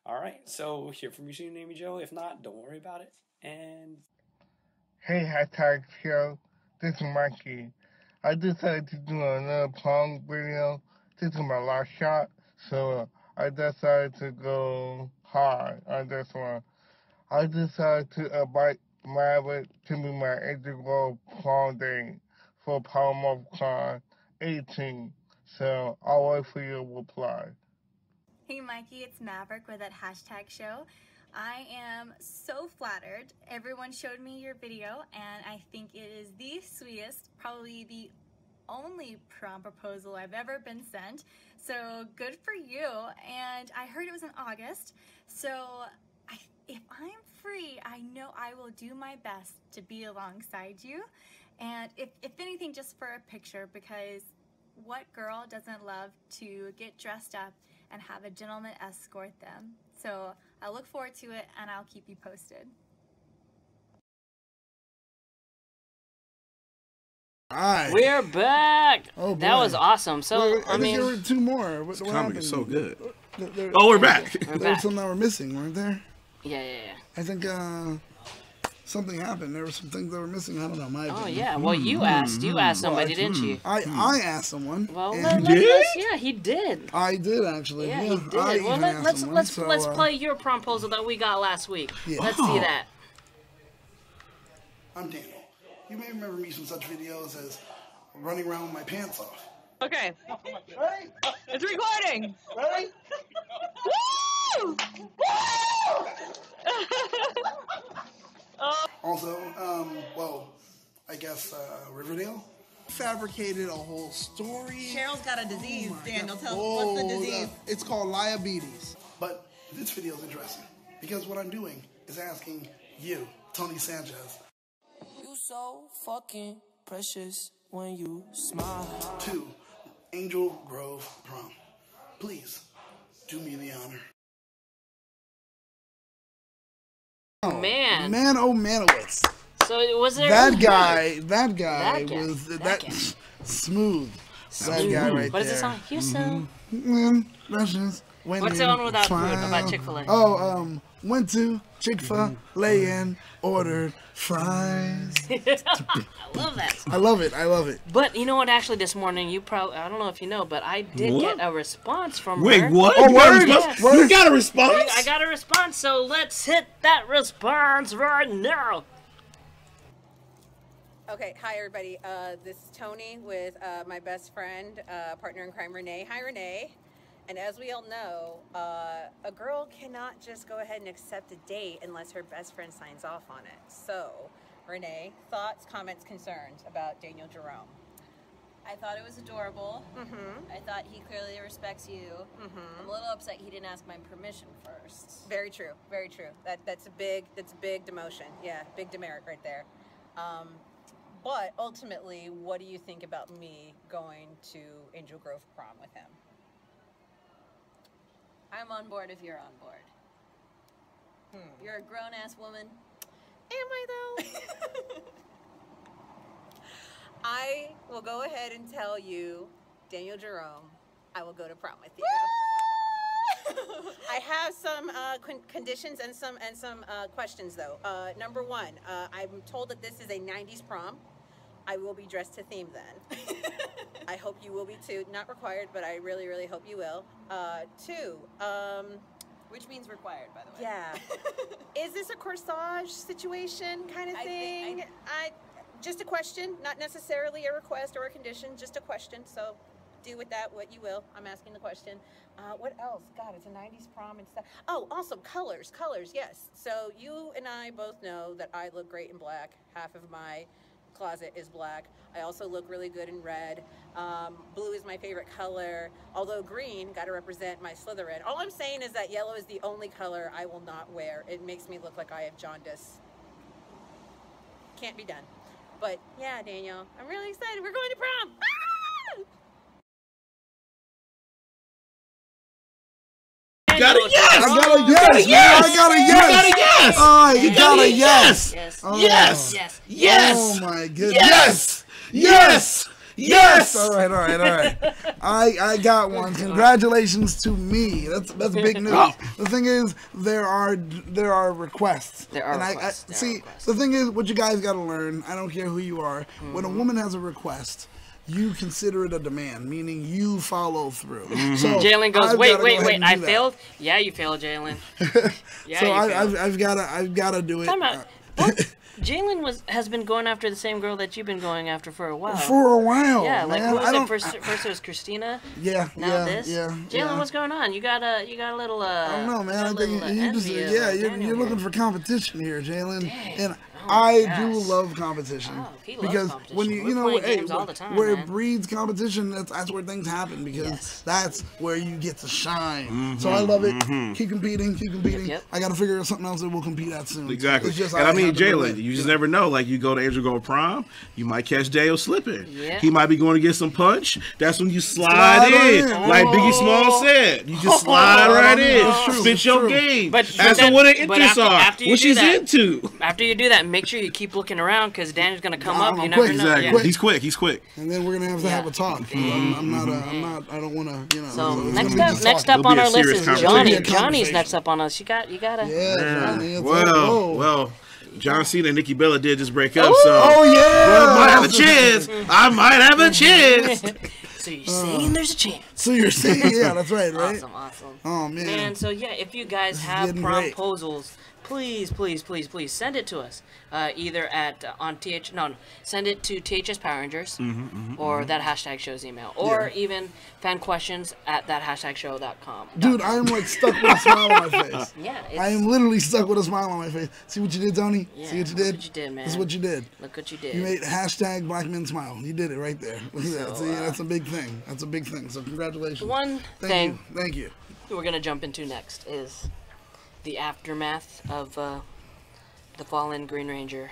All right, so hear from you soon, Amy Jo. If not, don't worry about it. And hey, hashtag show. This is Mikey. I decided to do another prom video. This is my last shot, so I decided to go hard on this one. I decided to invite Maverick to be my Angel Grove prom date for Power Morphicon 18. So I'll wait for your reply. Hey Mikey, it's Maverick with that hashtag show. I am so flattered. Everyone showed me your video and I think it is the sweetest, probably the only prom proposal I've ever been sent. So good for you. And I heard it was in August. So if I'm free, I know I will do my best to be alongside you. And if anything, just for a picture, because what girl doesn't love to get dressed up and have a gentleman escort them? So I look forward to it and I'll keep you posted. Alright. We're back. Oh, that was awesome. So well, I mean, there were two more. What comedy is so good. Oh, we're back. There was some that were missing, weren't there? Yeah. I think something happened. There were some things that were missing. I don't know. My opinion. Yeah. Well, you asked somebody, didn't you? I asked someone. Well, yeah, he did. I did actually. Yeah, he did. Well, let's play your proposal that we got last week. Yeah. Let's see that. I'm Daniel. You may remember me from such videos as running around with my pants off. Okay. Ready? It's recording. Ready? Woo! Also, well, I guess Riverdale fabricated a whole story. Cheryl's got a disease. Daniel, tell us Oh, what's the disease. It's called liabetes. But this video is interesting because what I'm doing is asking you, Tony Sanchez. You so fucking precious when you smile. To Angel Grove prom. Please do me the honor. Man. Man, oh manowitz. So was there that guy was smooth. That guy right what there. is the song? You so precious. What's the one without food about Chick-fil-A? Oh, went to Chick-fil-A and ordered fries. I love that. I love it. But you know what? Actually, this morning, I don't know if you know, but I did get a response from her. Wait, what? Oh, word? Yes. You got a response? I got a response, so let's hit that response right now. Okay, hi everybody. This is Tony with my best friend, partner in crime, Renee. Hi, Renee. And as we all know, a girl cannot just go ahead and accept a date unless her best friend signs off on it. So, Renee, thoughts, comments, concerns about Daniel Jerome? I thought it was adorable. I thought he clearly respects you. I'm a little upset he didn't ask my permission first. Very true. Very true. That's a big demotion. Yeah, big demerit right there. But ultimately, what do you think about me going to Angel Grove prom with him? I'm on board if you're on board. You're a grown-ass woman. Am I though? I will go ahead and tell you, Daniel Jerome, I will go to prom with you. I have some conditions and some questions though. Number one, I'm told that this is a 90s prom. I will be dressed to theme then. I hope you will be too. Not required, but I really, really hope you will. Two, which means required, by the way. Yeah. Is this a corsage situation kind of thing? Just a question, not necessarily a request or a condition, just a question. So do with that what you will. I'm asking the question. What else? God, it's a 90s prom and stuff. Oh, also colors, yes. So you and I both know that I look great in black. Half of my closet is black. I also look really good in red. Blue is my favorite color, although green, gotta represent my Slytherin. All I'm saying is that yellow is the only color I will not wear. It makes me look like I have jaundice. Can't be done. But yeah, Daniel, I'm really excited. We're going to prom. I got a yes! I got a yes! I got a yes! You got a yes! Oh, you got a yes! Yes! Yes! Oh my goodness! Yes! Yes! Yes! All right. I got one. Congratulations to me. That's big news. Oh. The thing is, there are requests. There are requests. The thing is, what you guys got to learn. I don't care who you are. When a woman has a request, you consider it a demand, meaning you follow through. So Jalen goes, wait, I failed? Yeah, you failed, Jalen. Yeah, so I've got to do it. Time out. Jalen has been going after the same girl that you've been going after for a while. Yeah, like man. who was it? First it was Christina. Yeah. Now this. Yeah. Jalen, what's going on? You got a little. I don't know, man. I think you just you're looking for competition here, Jalen. And Oh I do love competition because competition. when you know all the time, where man. it breeds competition, that's where things happen because that's where you get to shine. So I love it. Keep competing. Yep. I got to figure out something else that we'll compete at soon. Exactly. It's just, and I mean, have to do Jalen, it. you just never know. Like, you go to Angel Grove prom, you might catch Dale slipping. Yeah. He might be going to get some punch. That's when you slide in. Like Biggie Small said. You just slide right in. Spit your game. But Ask her what her interests are. What she's into. After you do that, make sure you keep looking around because Daniel's gonna come up. You never know. Exactly. Yeah. He's quick. And then we're gonna have to have a talk. I'm not. I don't want to. So next up on our list is Johnny. Johnny's next up on us. You gotta. Yeah. Johnny, Well. John Cena and Nikki Bella did just break up, so I might have a chance. I might have a chance. So you're saying there's a chance. So you're saying, yeah, that's right. Awesome. Oh man. So yeah, if you guys have promposals, please send it to us. Either at send it to THS Power Rangers or that hashtag show's email, or even fanquestions at that#show.com. Dude, I'm like stuck with a smile on my face. Yeah, I am literally stuck with a smile on my face. See what you did, Tony? Yeah, See what you did? Look what you did, man. This is what you did. Look what you did. You made hashtag Black Men Smile. You did it right there. Look at that. See, that's a big thing. That's a big thing. So congratulations. Thank you. We're gonna jump into next is the aftermath of the fallen Green Ranger,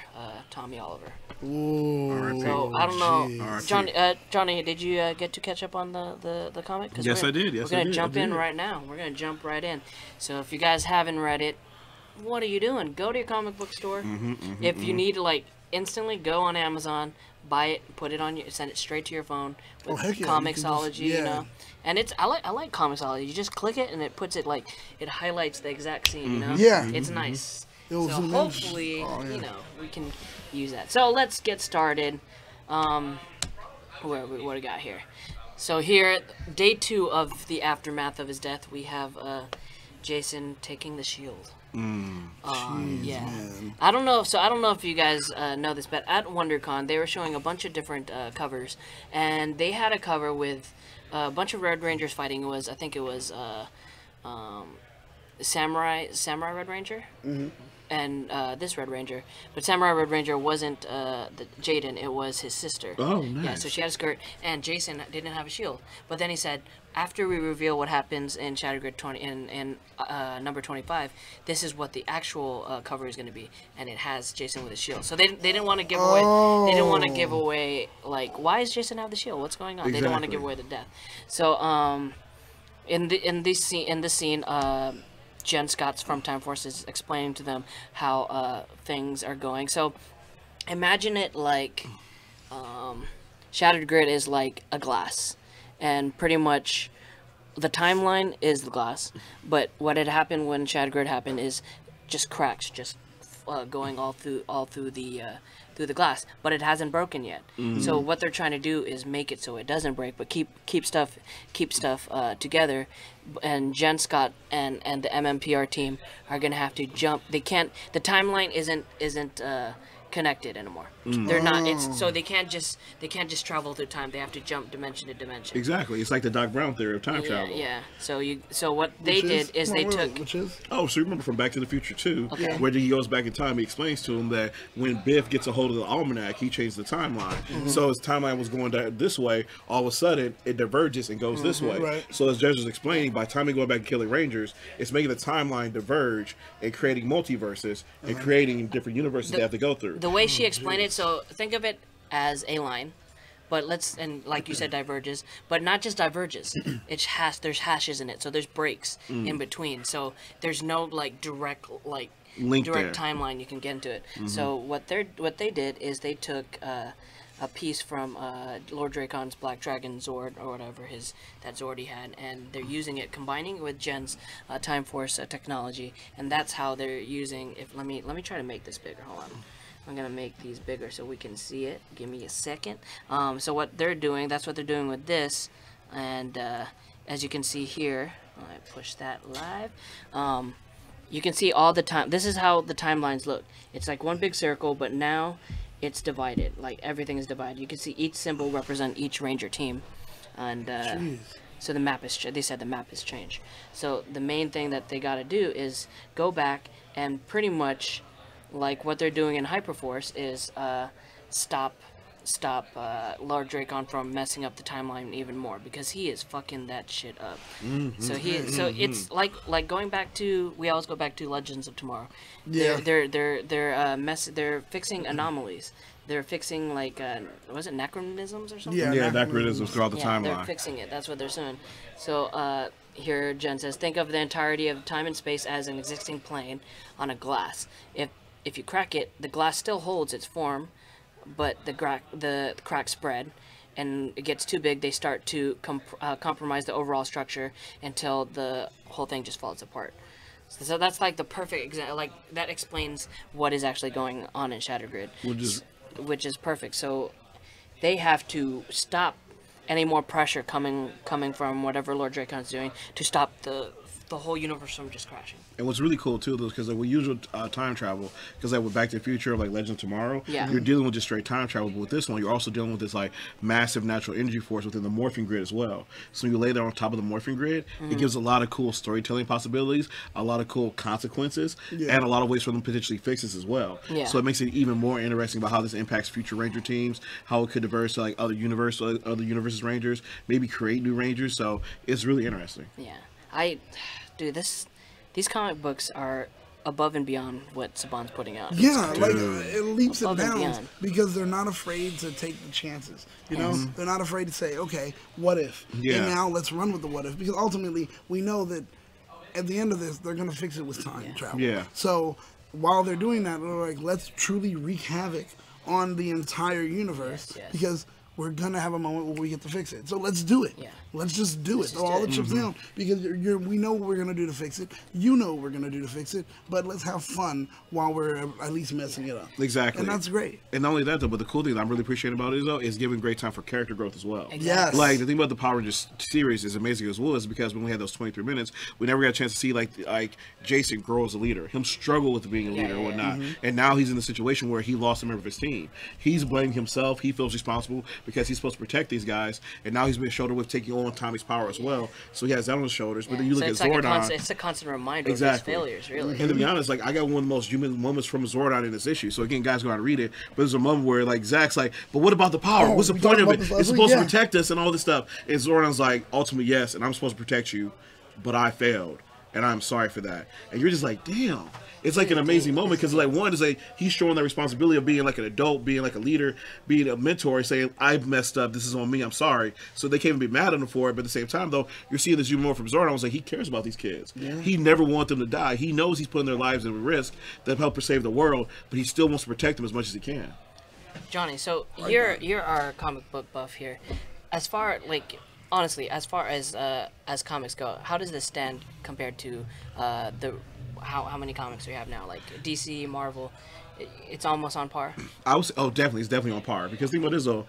Tommy Oliver. Ooh. So I don't know, Johnny, did you get to catch up on the comic? Yes, I did. We're gonna jump in right now. We're gonna jump right in. So if you guys haven't read it, what are you doing? Go to your comic book store. If you need to like instantly, go on Amazon, buy it, put it on send it straight to your phone with Comixology, you know. And it's I like Comixology. You just click it and it puts it it highlights the exact scene, you know. Yeah. It's nice. So hopefully, you know, we can use that. So let's get started. What do we got here? So here, day 2 of the aftermath of his death, we have Jason taking the shield. Yeah. Man. I don't know if you guys know this, but at WonderCon they were showing a bunch of different covers, and they had a cover with a bunch of Red Rangers fighting. I think it was Samurai Red Ranger. this Red Ranger, but Samurai Red Ranger wasn't Jaden, it was his sister. Oh, nice. Yeah, so she had a skirt, and Jason didn't have a shield. But then he said, after we reveal what happens in Shattered Grid 20 in number 25, this is what the actual cover is going to be, and it has Jason with a shield. So they didn't want to give away. They didn't want to give away like, why does Jason have the shield? What's going on? They didn't want to give away the death. So in this scene, Jen Scott's from Time Force is explaining to them how things are going. So imagine it like Shattered Grid is like a glass, and pretty much the timeline is the glass. But what had happened when Shattered Grid happened is just cracks, just going all through the glass, but it hasn't broken yet. So what they're trying to do is make it so it doesn't break, but keep stuff together. And Jen Scott and the MMPR team are gonna have to jump. They can't. The timeline isn't connected anymore. They're not. It's so they can't just travel through time. They have to jump dimension to dimension. Exactly. It's like the Doc Brown theory of time travel. Yeah. So what they did is they took. Which is? Oh, so you remember from Back to the Future 2, Okay. where he goes back in time, he explains to him that when Biff gets a hold of the almanac, he changed the timeline. So his timeline was going this way, all of a sudden it diverges and goes this way. Right. So as Jezzer was explaining, by the time he going back and killing Rangers, it's making the timeline diverge and creating multiverses and creating different universes they have to go through. The way she explained it, so think of it as a line, but and like you said, diverges, but not just diverges. There's hashes in it, so there's breaks in between. So there's no like direct timeline you can get into it. So what they did is they took a piece from Lord Drakon's Black Dragon Zord or whatever that Zord he had, and they're using it, combining it with Jen's Time Force technology, and that's how they're using. Let me try to make this bigger. Hold on. I'm gonna make these bigger so we can see it. Give me a second. So what they're doing, that's what they're doing with this, and as you can see here, I push that live. You can see all the time. This is how the timelines look. It's like one big circle, but now it's divided. Like everything is divided. You can see each symbol represent each Ranger team, and so the map is. They said the map has changed. So the main thing that they got to do is go back and pretty much. Like what they're doing in Hyperforce is stop Lord Drakon from messing up the timeline even more, because he is fucking that shit up. So it's like going back to, we always go back to Legends of Tomorrow. Yeah. They're fixing anomalies. They're fixing like was it anachronisms or something? Yeah, anachronisms throughout the timeline. They're fixing it. That's what they're doing. So here Jen says, think of the entirety of time and space as an existing plane on a glass. If you crack it, the glass still holds its form, but the crack spread, and it gets too big. They start to compromise the overall structure until the whole thing just falls apart. So that's like the perfect example. Like that explains what is actually going on in Shattered Grid, which is perfect. So they have to stop any more pressure coming from whatever Lord Drakon's doing to stop the whole universe from just crashing. And what's really cool too, though, because like with usual time travel, because like with Back to the Future, like Legends of Tomorrow, you're dealing with just straight time travel. But with this one, you're also dealing with this like massive natural energy force within the Morphin grid as well. So when you lay that on top of the Morphin grid, it gives a lot of cool storytelling possibilities, a lot of cool consequences, and a lot of ways for them to potentially fix this as well. So it makes it even more interesting about how this impacts future Ranger teams, how it could diverse to like other universes Rangers, maybe create new Rangers. So it's really interesting. Dude, these comic books are above and beyond what Saban's putting out. Yeah, like it leaps and bounds because they're not afraid to take the chances. You know, they're not afraid to say, okay, what if? And now let's run with the what if, because ultimately we know that at the end of this they're gonna fix it with time travel. So while they're doing that, they're like, let's truly wreak havoc on the entire universe because we're gonna have a moment where we get to fix it. So let's do it. Let's just do it. Throw all the chips down because we know what we're gonna do to fix it. You know what we're gonna do to fix it. But let's have fun while we're at least messing it up. Exactly. And that's great. And not only that though, but the cool thing that I'm really appreciating about it is giving great time for character growth as well. Yes. Like the thing about the Power Rangers series is amazing as well, is because when we had those 23 minutes, we never got a chance to see like Jason grow as a leader, him struggle with being a leader and whatnot. And now he's in the situation where he lost a member of his team. He's blaming himself. He feels responsible because he's supposed to protect these guys, and now he's been shouldered with taking on Tommy's power as well. So he has that on his shoulders. But then you look at Zordon. It's a constant reminder of his failures, really. And to be honest, like I got one of the most human moments from Zordon in this issue. So again, guys, go out and read it. But there's a moment where like Zach's like, "But what about the power? What's the point of it? It's supposed to protect us and all this stuff." And Zordon's like, "Ultimately, yes, and I'm supposed to protect you, but I failed, and I'm sorry for that." And you're just like, "Damn." It's like an amazing moment because like one is like he's showing that responsibility of being like an adult, being like a leader, being a mentor, saying I've messed up, this is on me, I'm sorry. So they can't even be mad at him for it. But at the same time though, you're seeing this more from Zordon. I was like, he cares about these kids. Yeah. He never wants them to die. He knows he's putting their lives at risk to help save the world, but he still wants to protect them as much as he can. Johnny, so you're our comic book buff here. As far honestly, as far as comics go, how does this stand compared to how many comics do we have now? Like DC, Marvel, it's almost on par. Definitely, it's definitely on par because think about this though.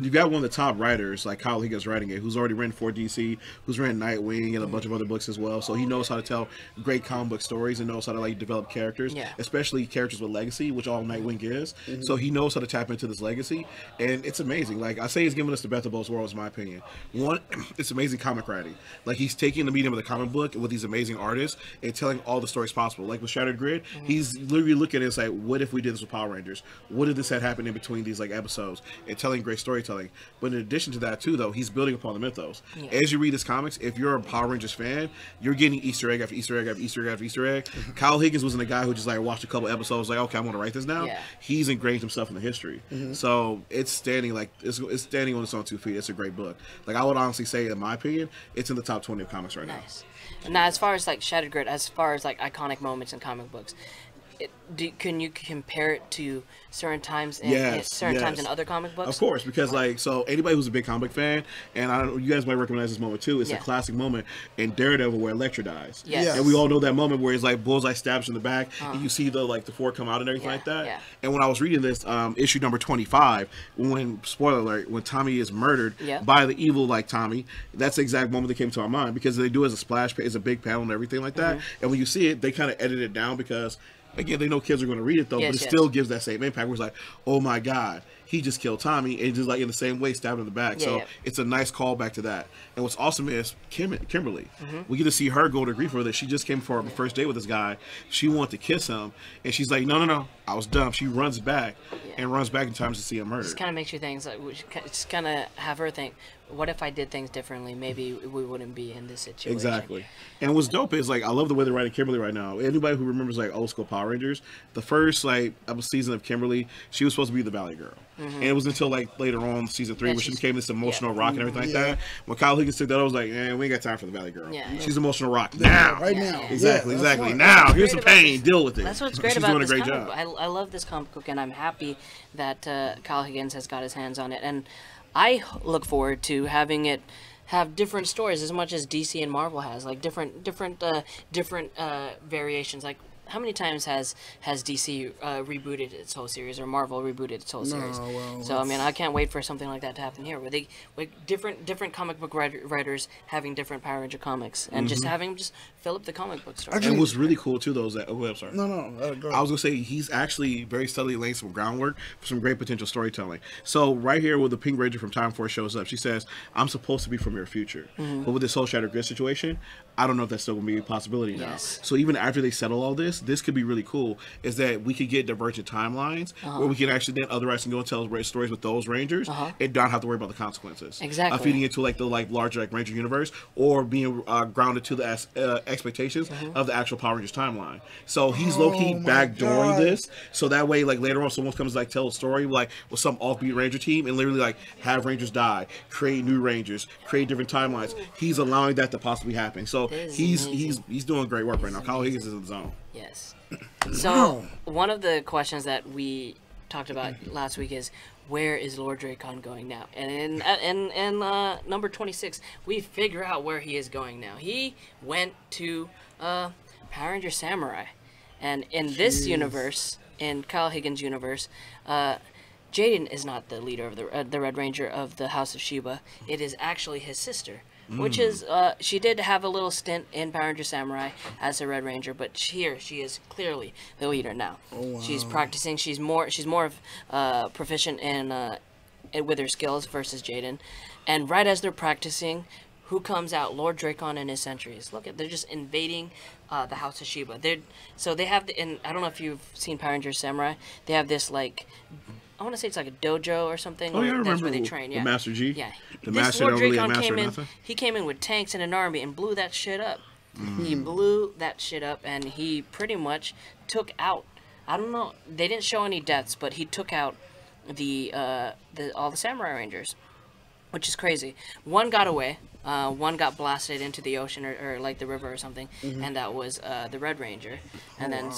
You got one of the top writers like Kyle Higgins writing it, who's already written for DC, who's written Nightwing and a bunch of other books as well. So he knows how to tell great comic book stories and knows how to like develop characters, especially characters with legacy, which all Nightwing is. So he knows how to tap into this legacy, and it's amazing. Like I say, he's giving us the best of both worlds, in my opinion. One, it's amazing comic writing. Like he's taking the medium of the comic book with these amazing artists and telling all the stories possible. Like with Shattered Grid, he's literally looking at it and like, what if we did this with Power Rangers? What if this had happened in between these like episodes? And telling great storytelling. But in addition to that too though, he's building upon the mythos. As you read his comics, if you're a Power Rangers fan, you're getting Easter egg after Easter egg after Easter egg after Easter egg. Kyle Higgins wasn't a guy who just like watched a couple episodes like, okay, I'm gonna write this now. He's ingrained himself in the history. So it's standing like it's standing on its own 2 feet. It's a great book. Like I would honestly say, in my opinion, it's in the top 20 of comics right now. Now, as far as like Shattered Grid, as far as like iconic moments in comic books, can you compare it to certain times in times in other comic books? Of course, because like so anybody who's a big comic fan, and you guys might recognize this moment too. It's a classic moment in Daredevil where Elektra dies, and we all know that moment where it's like Bullseye stabs in the back, and you see the four come out and everything like that. And when I was reading this issue number 25, when spoiler alert, when Tommy is murdered by the evil Tommy, that's the exact moment that came to my mind because they do it as a splash page, it's a big panel and everything like that. And when you see it, they kind of edit it down because. Again, they know kids are going to read it though, but it still gives that same impact. Where it's like, oh my God, he just killed Tommy, and just like in the same way, stabbed him in the back. It's a nice callback to that. And what's awesome is Kimberly. We get to see her go to grief with it. She just came for her first date with this guy. She wanted to kiss him, and she's like, no, I was dumb. She runs back and runs back in time to see him murdered. Just kind of makes you think. Just kind of have her think. What if I did things differently? Maybe we wouldn't be in this situation. Exactly. And what's dope is I love the way they're writing Kimberly right now. Anybody who remembers old school Power Rangers, the first season of Kimberly, she was supposed to be the Valley Girl, and it was until later on season 3 when she became this emotional rock and everything like that. When Kyle Higgins took that, I was like, man, we ain't got time for the Valley Girl. She's emotional rock now, right now. Exactly. Now here's the pain. Deal with it. That's what's great about this comic book. I love this comic book, and I'm happy that Kyle Higgins has got his hands on it, and I look forward to having it have different stories as much as DC and Marvel has, like different variations. Like how many times has DC rebooted its whole series or Marvel rebooted its whole series? So I mean, I can't wait for something like that to happen here, where they different comic book writers having different Power Ranger comics and just having fill up the comic book story. And what's really cool too, though, is that I'm sorry. No, go ahead. I was gonna say he's actually very steadily laying some groundwork for some great potential storytelling. So right here, where the Pink Ranger from Time Force shows up, she says, "I'm supposed to be from your future," but with this whole Shattered Grid situation, I don't know if that's still gonna be a possibility now. So even after they settle all this could be really cool. Is that we could get divergent timelines where we can actually then other writers can go and tell stories with those Rangers and not have to worry about the consequences. Exactly. Feeding into the larger Ranger universe or being grounded to the expectations of the actual Power Rangers timeline. So he's low-key backdooring this, so that way later on someone comes tell a story with some offbeat Ranger team and literally have Rangers die, create new Rangers, create different timelines. He's allowing that to possibly happen. So he's doing great work right now. Kyle Higgins is in the zone. Yes. So one of the questions that we talked about last week is, where is Lord Drakon going now? And in number 26, we figure out where he is going now. He went to Power Ranger Samurai, and in this universe, in Kyle Higgins' universe, Jaden is not the leader of the Red Ranger of the House of Shiba. It is actually his sister. Which is, she did have a little stint in Power Ranger Samurai as a Red Ranger, but here she is clearly the leader now. She's practicing. She's more proficient in with her skills versus Jaden. And right as they're practicing, who comes out? Lord Drakon and his sentries. Look at, they're just invading the House of Shiba. So they have, and I don't know if you've seen Power Rangers Samurai. They have this like, I want to say it's like a dojo or something. Oh yeah, I remember that's where they train. the Yeah, Master G. Yeah, the this Master Lord don't really a Drakon master came or in. nothing. He came in with tanks and an army and blew that shit up. He blew that shit up, and he pretty much took out. I don't know. They didn't show any deaths, but he took out all the Samurai Rangers, which is crazy. One got away. One got blasted into the ocean or like the river or something, and that was the Red Ranger. And then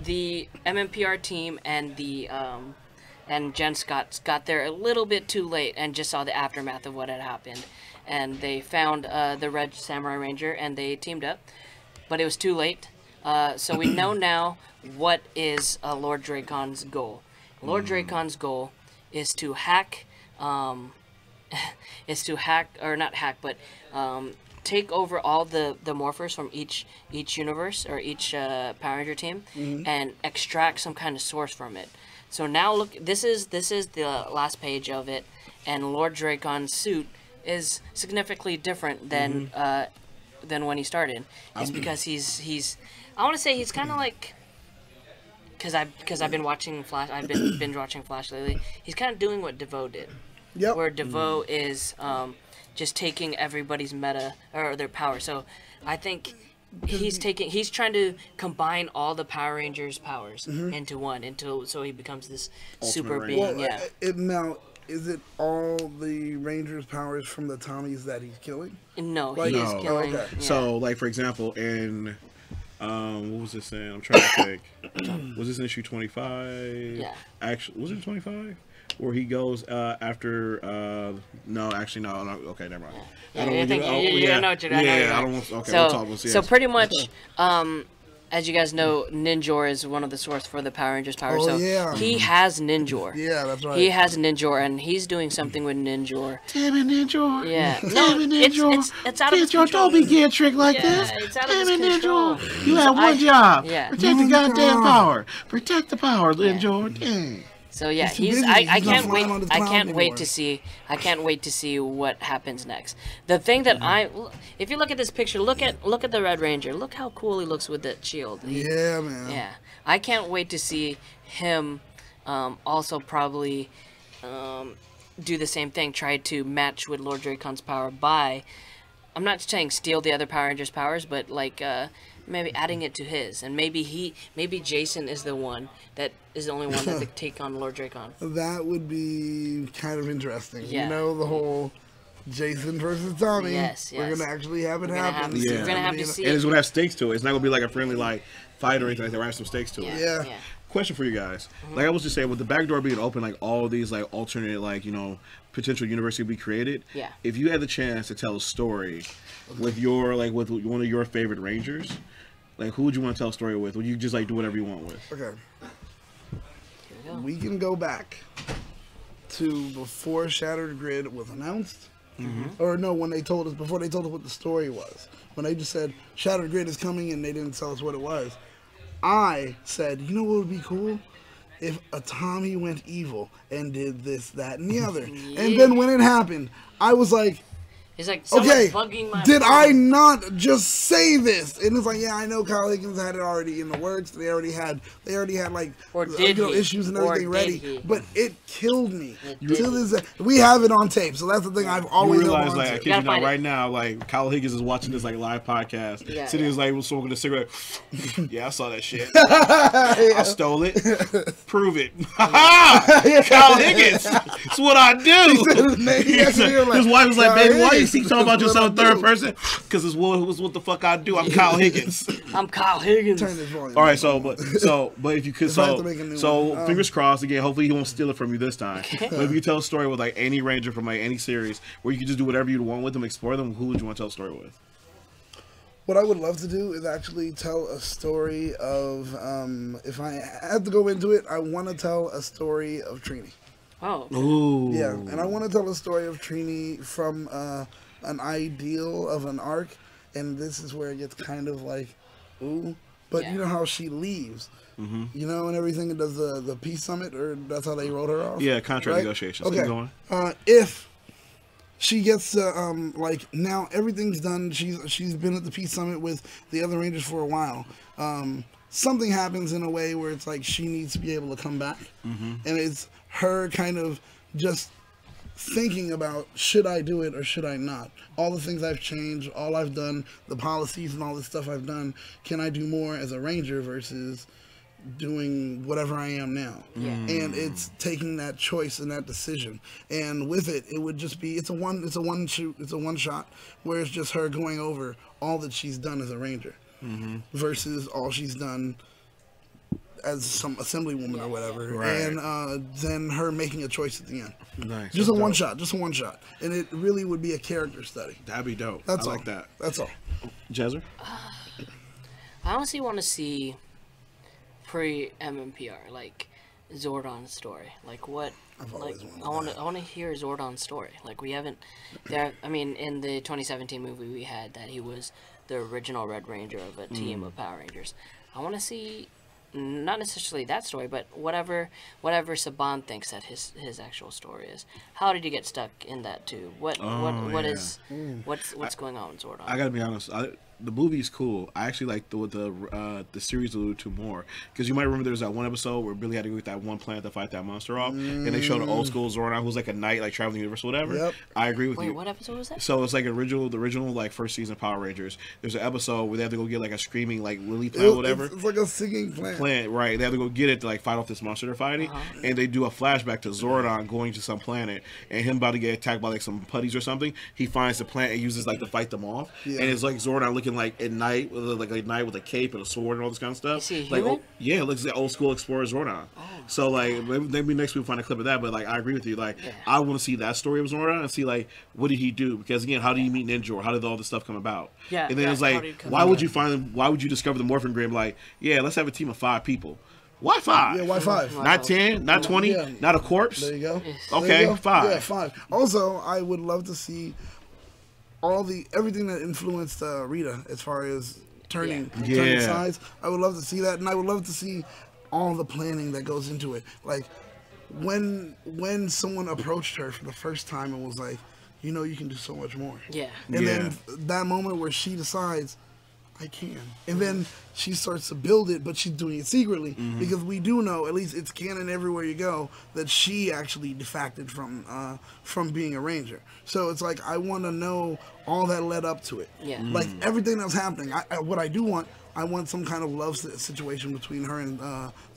the MMPR team and the and Jen Scott got there a little bit too late and just saw the aftermath of what had happened, and they found the Red Samurai Ranger and they teamed up, but it was too late. So we know now what is Lord Drakon's goal. Lord Drakon's goal is to hack. Is to hack, or not hack, but take over all the morphers from each universe or each Power Ranger team and extract some kind of source from it. So now look, this is the last page of it, and Lord Drakon's suit is significantly different than when he started. It's because he's I want to say he's kind of like, because I've been watching Flash, I've been binge watching Flash lately. He's kind of doing what DeVoe did. Yep. Where DeVoe is just taking everybody's meta or their power. So I think he's trying to combine all the Power Rangers' powers into one, so he becomes this super being. Well, now, is it all the Rangers' powers from the Tommies that he's killing? No, he is killing. Okay. Yeah. So, like for example, in what was this in? I'm trying to think. Was this in issue 25? Yeah. Actually, was it 25? Where he goes after no, actually no, okay, never mind. I know what you're doing. So pretty much, as you guys know, Ninjor is one of the source for the Power Rangers power. He has Ninjor. Yeah, that's right. He has Ninjor, and he's doing something with Ninjor. Damn it, Ninjor. Yeah. Damn it, Ninjor. It's out of his Don't control. be getting tricked like this. It's out Damn of his it, control. Ninjor. You have one job. Yeah. Protect the goddamn power. Protect the power, Ninjor. Dang. So yeah, I can't wait to see what happens next. The thing that if you look at this picture, look at the Red Ranger. Look how cool he looks with that shield. Yeah, man. Yeah, I can't wait to see him also probably do the same thing, try to match with Lord Drakon's power by, I'm not saying steal the other Power Rangers' powers, but like maybe adding it to his, and maybe Jason is the only one that could take on Lord Drakon. That would be kind of interesting. Yeah. You know, the whole Jason versus Tommy. Yes. We're gonna actually have it happen. We're gonna have to see. And it's gonna have stakes to it. It's not gonna be like a friendly like fight or anything like that. We're gonna have some stakes to it. Yeah. Question for you guys. Like I was just saying, with the back door being open, like all of these like alternate like potential universes be created. Yeah. If you had the chance to tell a story with with one of your favorite Rangers, like who would you want to tell a story with? Would you just like do whatever you want with? Okay. We can go back to before Shattered Grid was announced. Or no, when they told us, before they told us what the story was. When they just said, Shattered Grid is coming, and they didn't tell us what it was. I said, you know what would be cool? If a Tommy went evil and did this, that, and the other. And then when it happened, I was like, He's like, okay, bugging my did phone. I not just say this? And it's like, yeah, I know Kyle Higgins had it already in the works. They already had like issues and everything ready. But it killed me. We have it on tape, so that's the thing I've always You realize, like, I kid you not, right now, like Kyle Higgins is watching this like live podcast, sitting is like smoking a cigarette. Yeah, I saw that shit. I stole it. Prove it. Kyle Higgins. It's what I do. His wife was like, baby, why you keep talking about yourself in third person? Because it's what the fuck I do. I'm Kyle Higgins. I'm Kyle Higgins. Turn this volume. All right, but if you could, fingers crossed again. Hopefully he won't steal it from you this time. But if you tell a story with like any Ranger from like any series where you can just do whatever you want with them, explore them, who would you want to tell a story with? What I would love to do is actually tell a story of, if I had to go into it, I want to tell a story of Trini. Oh. Ooh. Yeah, and I want to tell a story of Trini from an ideal of an arc, and this is where it gets kind of like, ooh, but you know how she leaves. You know, and everything, and does the peace summit, or that's how they wrote her off? Yeah, contract negotiations. Okay. Keep going. If she gets like now everything's done, she's been at the peace summit with the other Rangers for a while. Something happens in a way where it's like she needs to be able to come back, and it's her kind of just thinking about, should I do it or should I not? All the things I've changed, all I've done, the policies and all the stuff I've done, can I do more as a Ranger versus doing whatever I am now? And it's taking that choice and that decision, and with it would just be it's a one shot where it's just her going over all that she's done as a Ranger versus all she's done as some assemblywoman or whatever, and then her making a choice at the end. Nice. Just a one shot, and it really would be a character study. That'd be dope. That's I all. like that. That's all. Jezzer? I honestly want to see pre-MMPR, like Zordon's story. Like what? I want to hear Zordon's story. Like we haven't. I mean, in the 2017 movie, we had that he was the original Red Ranger of a team of Power Rangers. I want to see. Not necessarily that story, but whatever Saban thinks that his actual story is. How did you get stuck in that too? What's going on with Zordon? I gotta be honest. The movie's cool. I actually like the series a little too more, because you might remember there was that one episode where Billy had to go with that one planet to fight that monster off, and they showed an old school Zordon who's like a knight, like traveling the universe or whatever. Yep. I agree with you. Wait, what episode was that? So it's like the original like first season Power Rangers. There's an episode where they have to go get like a screaming like lily plant or whatever. It's like a singing plant. Right. They have to go get it to like fight off this monster they're fighting, and they do a flashback to Zordon going to some planet and him about to get attacked by like some putties or something. He finds the plant and uses like to fight them off, and it's like Zordon looking like at night. Like a knight with a cape and a sword and all this kind of stuff. Is he like, human? Yeah, it looks like old school explorer Zordon. So like maybe next week we'll find a clip of that. But like I agree with you. Like I want to see that story of Zordon and see like what did he do? Because again, how did he meet Ninja? Or how did all this stuff come about? Yeah. And then it's like, why would you discover the Morphin Grid? Like, yeah, let's have a team of 5 people. Why 5? Yeah, why 5? Not 10, not 20, not a corpse. There you go. Okay, there you go. 5. Yeah, 5. Also, I would love to see everything that influenced Rita as far as turning sides. I would love to see that, and I would love to see all the planning that goes into it. Like when someone approached her for the first time and was like, you know, you can do so much more. Yeah. And then that moment where she decides, I can. And then she starts to build it, but she's doing it secretly, because we do know, at least it's canon everywhere you go, that she actually defected from being a Ranger. So it's like, I want to know all that led up to it. Yeah. Like everything that's happening. What I do want, I want some kind of love situation between her and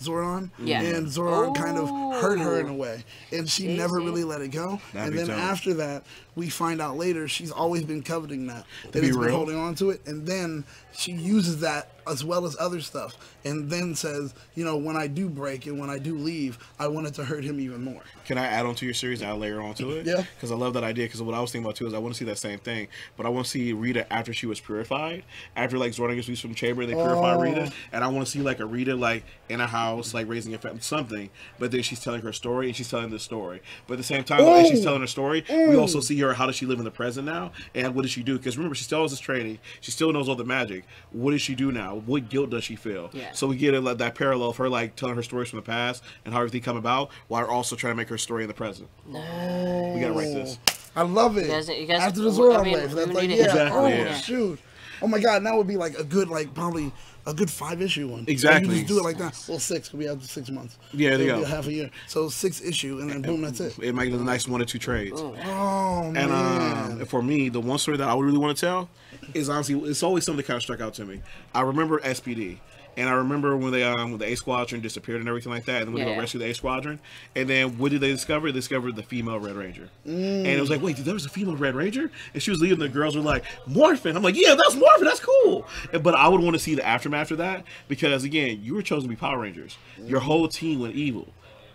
Zordon. Yeah. And Zordon kind of hurt her in a way, and she never really let it go. That'd and then after that, we find out later she's always been coveting that. And has been holding on to it, and then she uses that as well as other stuff, and then says, you know, when I do break and when I do leave, I want it to hurt him even more. Can I add on to your series and I'll layer on to it? Yeah. Because I love that idea, because what I was thinking about too is I want to see that same thing, but I want to see Rita after she was purified. After like Zordon gets released from the chamber, they purify Rita, and I want to see like a Rita like in a house, like raising a family, something, but then she's telling her story, and she's telling this story. But at the same time, as she's telling her story, we also see her, how does she live in the present now, and what does she do? Because remember, she still has this training, she still knows all the magic. What does she do now? What guilt does she feel? Yeah. So we get that parallel of her like telling her stories from the past and how everything come about, while also trying to make her story in the present. We gotta write this. I love it. You guys, after the Zordon wave, we that's would like, need yeah, shoot. Oh my God, that would be like a good, like probably a good 5-issue one. Exactly. Like, you just do it like that. Well, 6, because we have 6 months. Yeah, there you go. Half a year. So 6 issue, and then boom, that's it. It might be a nice 1 or 2 trades. Oh, man. And for me, the one story that I would really want to tell is honestly, it's always something that kind of struck out to me. I remember SPD. And I remember when they when the A Squadron disappeared and everything like that, and then we go rescue the A Squadron. And then what did they discover? They discovered the female Red Ranger. And it was like, wait, there was a female Red Ranger? And she was leaving. The girls were like, Morphin. I'm like, yeah, that's Morphin. That's cool. But I would want to see the aftermath of that, because again, you were chosen to be Power Rangers. Your whole team went evil.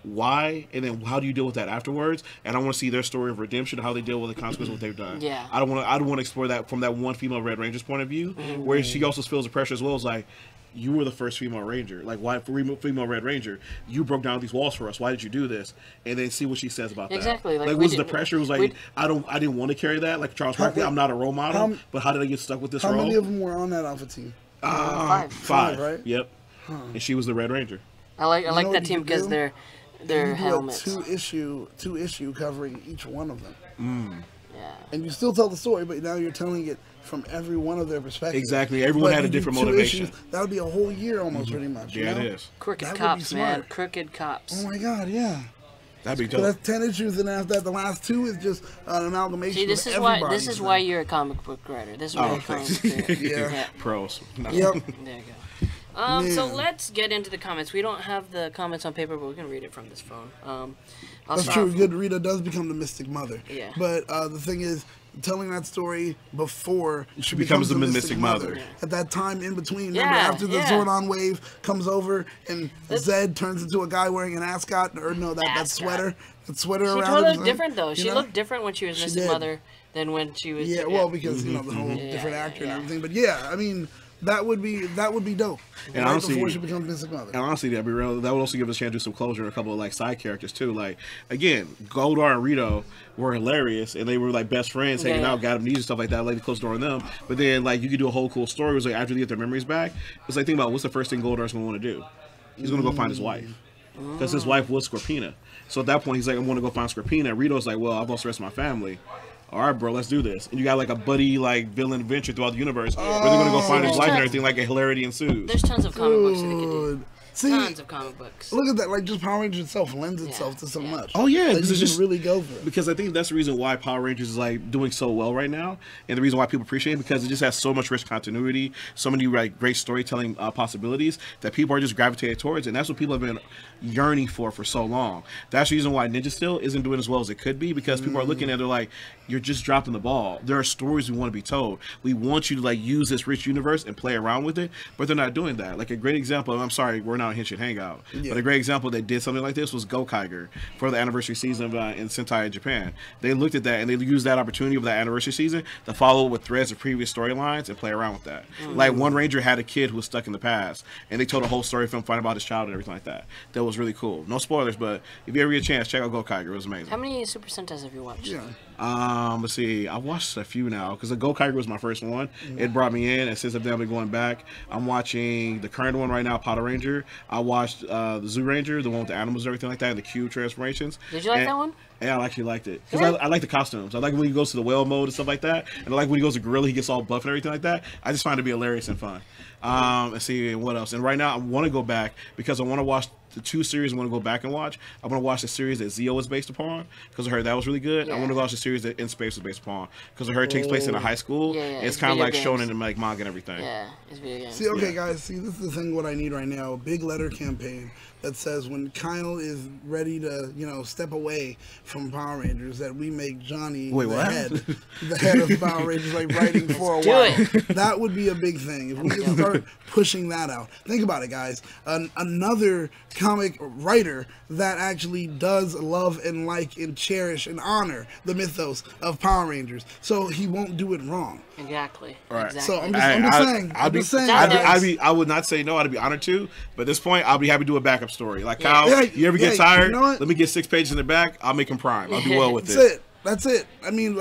Why? And then how do you deal with that afterwards? And I want to see their story of redemption, how they deal with the consequences of what they've done. Yeah. I don't want to explore that from that one female Red Ranger's point of view, where she also feels the pressure as well as like, you were the first female Ranger. Like, why female Red Ranger? You broke down these walls for us. Why did you do this? And then see what she says about that. Exactly. Like was the pressure? It was like, I didn't want to carry that. Like Charles Barkley, I'm not a role model. But how did I get stuck with this role? How many of them were on that Alpha team? Five, right? Yep. And she was the Red Ranger. I like that team because their helmets. Two issue covering each one of them. Yeah. And you still tell the story, but now you're telling it from every one of their perspectives. Exactly. Everyone had a different motivation. That would be a whole year almost, pretty much. Yeah, you know? it is. Crooked That cops, would be smart. man. Crooked cops. Oh my God, yeah. That'd be So dope. that's 10 issues, and after that, the last 2 is just an amalgamation. See, this of is why everybody's why you're a comic book writer. This is why you're a comic book writer. Yeah. Pros. No. Yep. There you go. So Man. let's get into the comments. We don't have the comments on paper, but we can read it from this phone. I'll That's start true. off- Good Rita does become the Mystic Mother. Yeah. But the thing is, telling that story before She becomes the Mystic Mother. At that time in between, Yeah, remember after the yeah. Zordon wave comes over and Zed turns into a guy wearing an ascot, or no, that sweater. That sweater She around totally him, looked different though. you She know? looked different when she was She Mystic did. Mother than when she was. Yeah, well, because you know the whole different actor and everything. But yeah, I mean that would be dope. And right honestly, before she becomes Mystic Mother. And honestly, that'd be real. That would also give us a chance to do some closure on a couple of like side characters too. Like again, Goldar and Rito were hilarious, and they were like best friends, hanging out, got amnesia, stuff like that. I like to close the door on them. But then like you could do a whole cool story. It was like after they get their memories back, it's like think about what's the first thing Goldar's gonna want to do. He's gonna go find his wife because his wife was Scorpina. So at that point, he's like, I want to go find Scorpina. Rito's like, well, I've lost the rest of my family. All right, bro, let's do this. And you got like a buddy like villain adventure throughout the universe where they're gonna go find his wife and everything. Like a hilarity ensues. There's tons of comic books that they could do. See, tons of comic books. Look at that! Like just Power Rangers itself lends itself to so much. Oh yeah, like, because you it's can just really go for it. Because I think that's the reason why Power Rangers is like doing so well right now, and the reason why people appreciate it because it just has so much rich continuity, so many like great storytelling possibilities that people are just gravitating towards, and that's what people have been yearning for so long. That's the reason why Ninja Steel isn't doing as well as it could be because people are looking at it like you're just dropping the ball. There are stories we want to be told. We want you to like use this rich universe and play around with it, but they're not doing that. Like a great example. I'm sorry, we're not a Henshin Hangout. Yeah. But a great example that did something like this was Gokaiger for the anniversary season in Sentai in Japan. They looked at that and they used that opportunity of that anniversary season to follow with threads of previous storylines and play around with that. Like one Ranger had a kid who was stuck in the past, and they told a whole story of him finding about his child and everything like that. That was really cool. No spoilers, but if you ever get a chance, check out Gokaiger. It was amazing. How many Super Sentais have you watched? Let's see. I've watched a few now because the Gokaiger was my first one. It brought me in, and since I've been going back, I'm watching the current one right now, Power Ranger. I watched the Zoo Ranger, the one with the animals and everything like that, and the cube transformations. Did you like that one? Yeah, I actually liked it because I like the costumes. I like when he goes to the whale mode and stuff like that, and I like when he goes to gorilla, he gets all buff and everything like that. I just find it to be hilarious and fun. Let's see what else. And right now, I want to go back because I want to watch the 2 series. I want to go back and watch. I want to watch the series that Zeo was based upon because I heard that was really good. I want to watch the series that In Space was based upon because I heard it takes place in a high school. It's kind of like shown in like manga and everything. Yeah, it's video games. See, okay, guys, see, this is the thing what I need right now, a big letter campaign that says when Kyle is ready to, you know, step away from Power Rangers, that we make Johnny the head of Power Rangers, like writing for a while. That would be a big thing. If we could start pushing that out. Think about it, guys. Another comic writer that actually does love and like and cherish and honor the mythos of Power Rangers. So he won't do it wrong. Exactly. Right. Exactly. So I'm just saying. I would not say no. I'd be honored to. But at this point, I'll be happy to do a backup story. Like Kyle, you ever get tired? You know what? Let me get 6 pages in the back. I'll make him prime. I'll do well with it. That's it. I mean,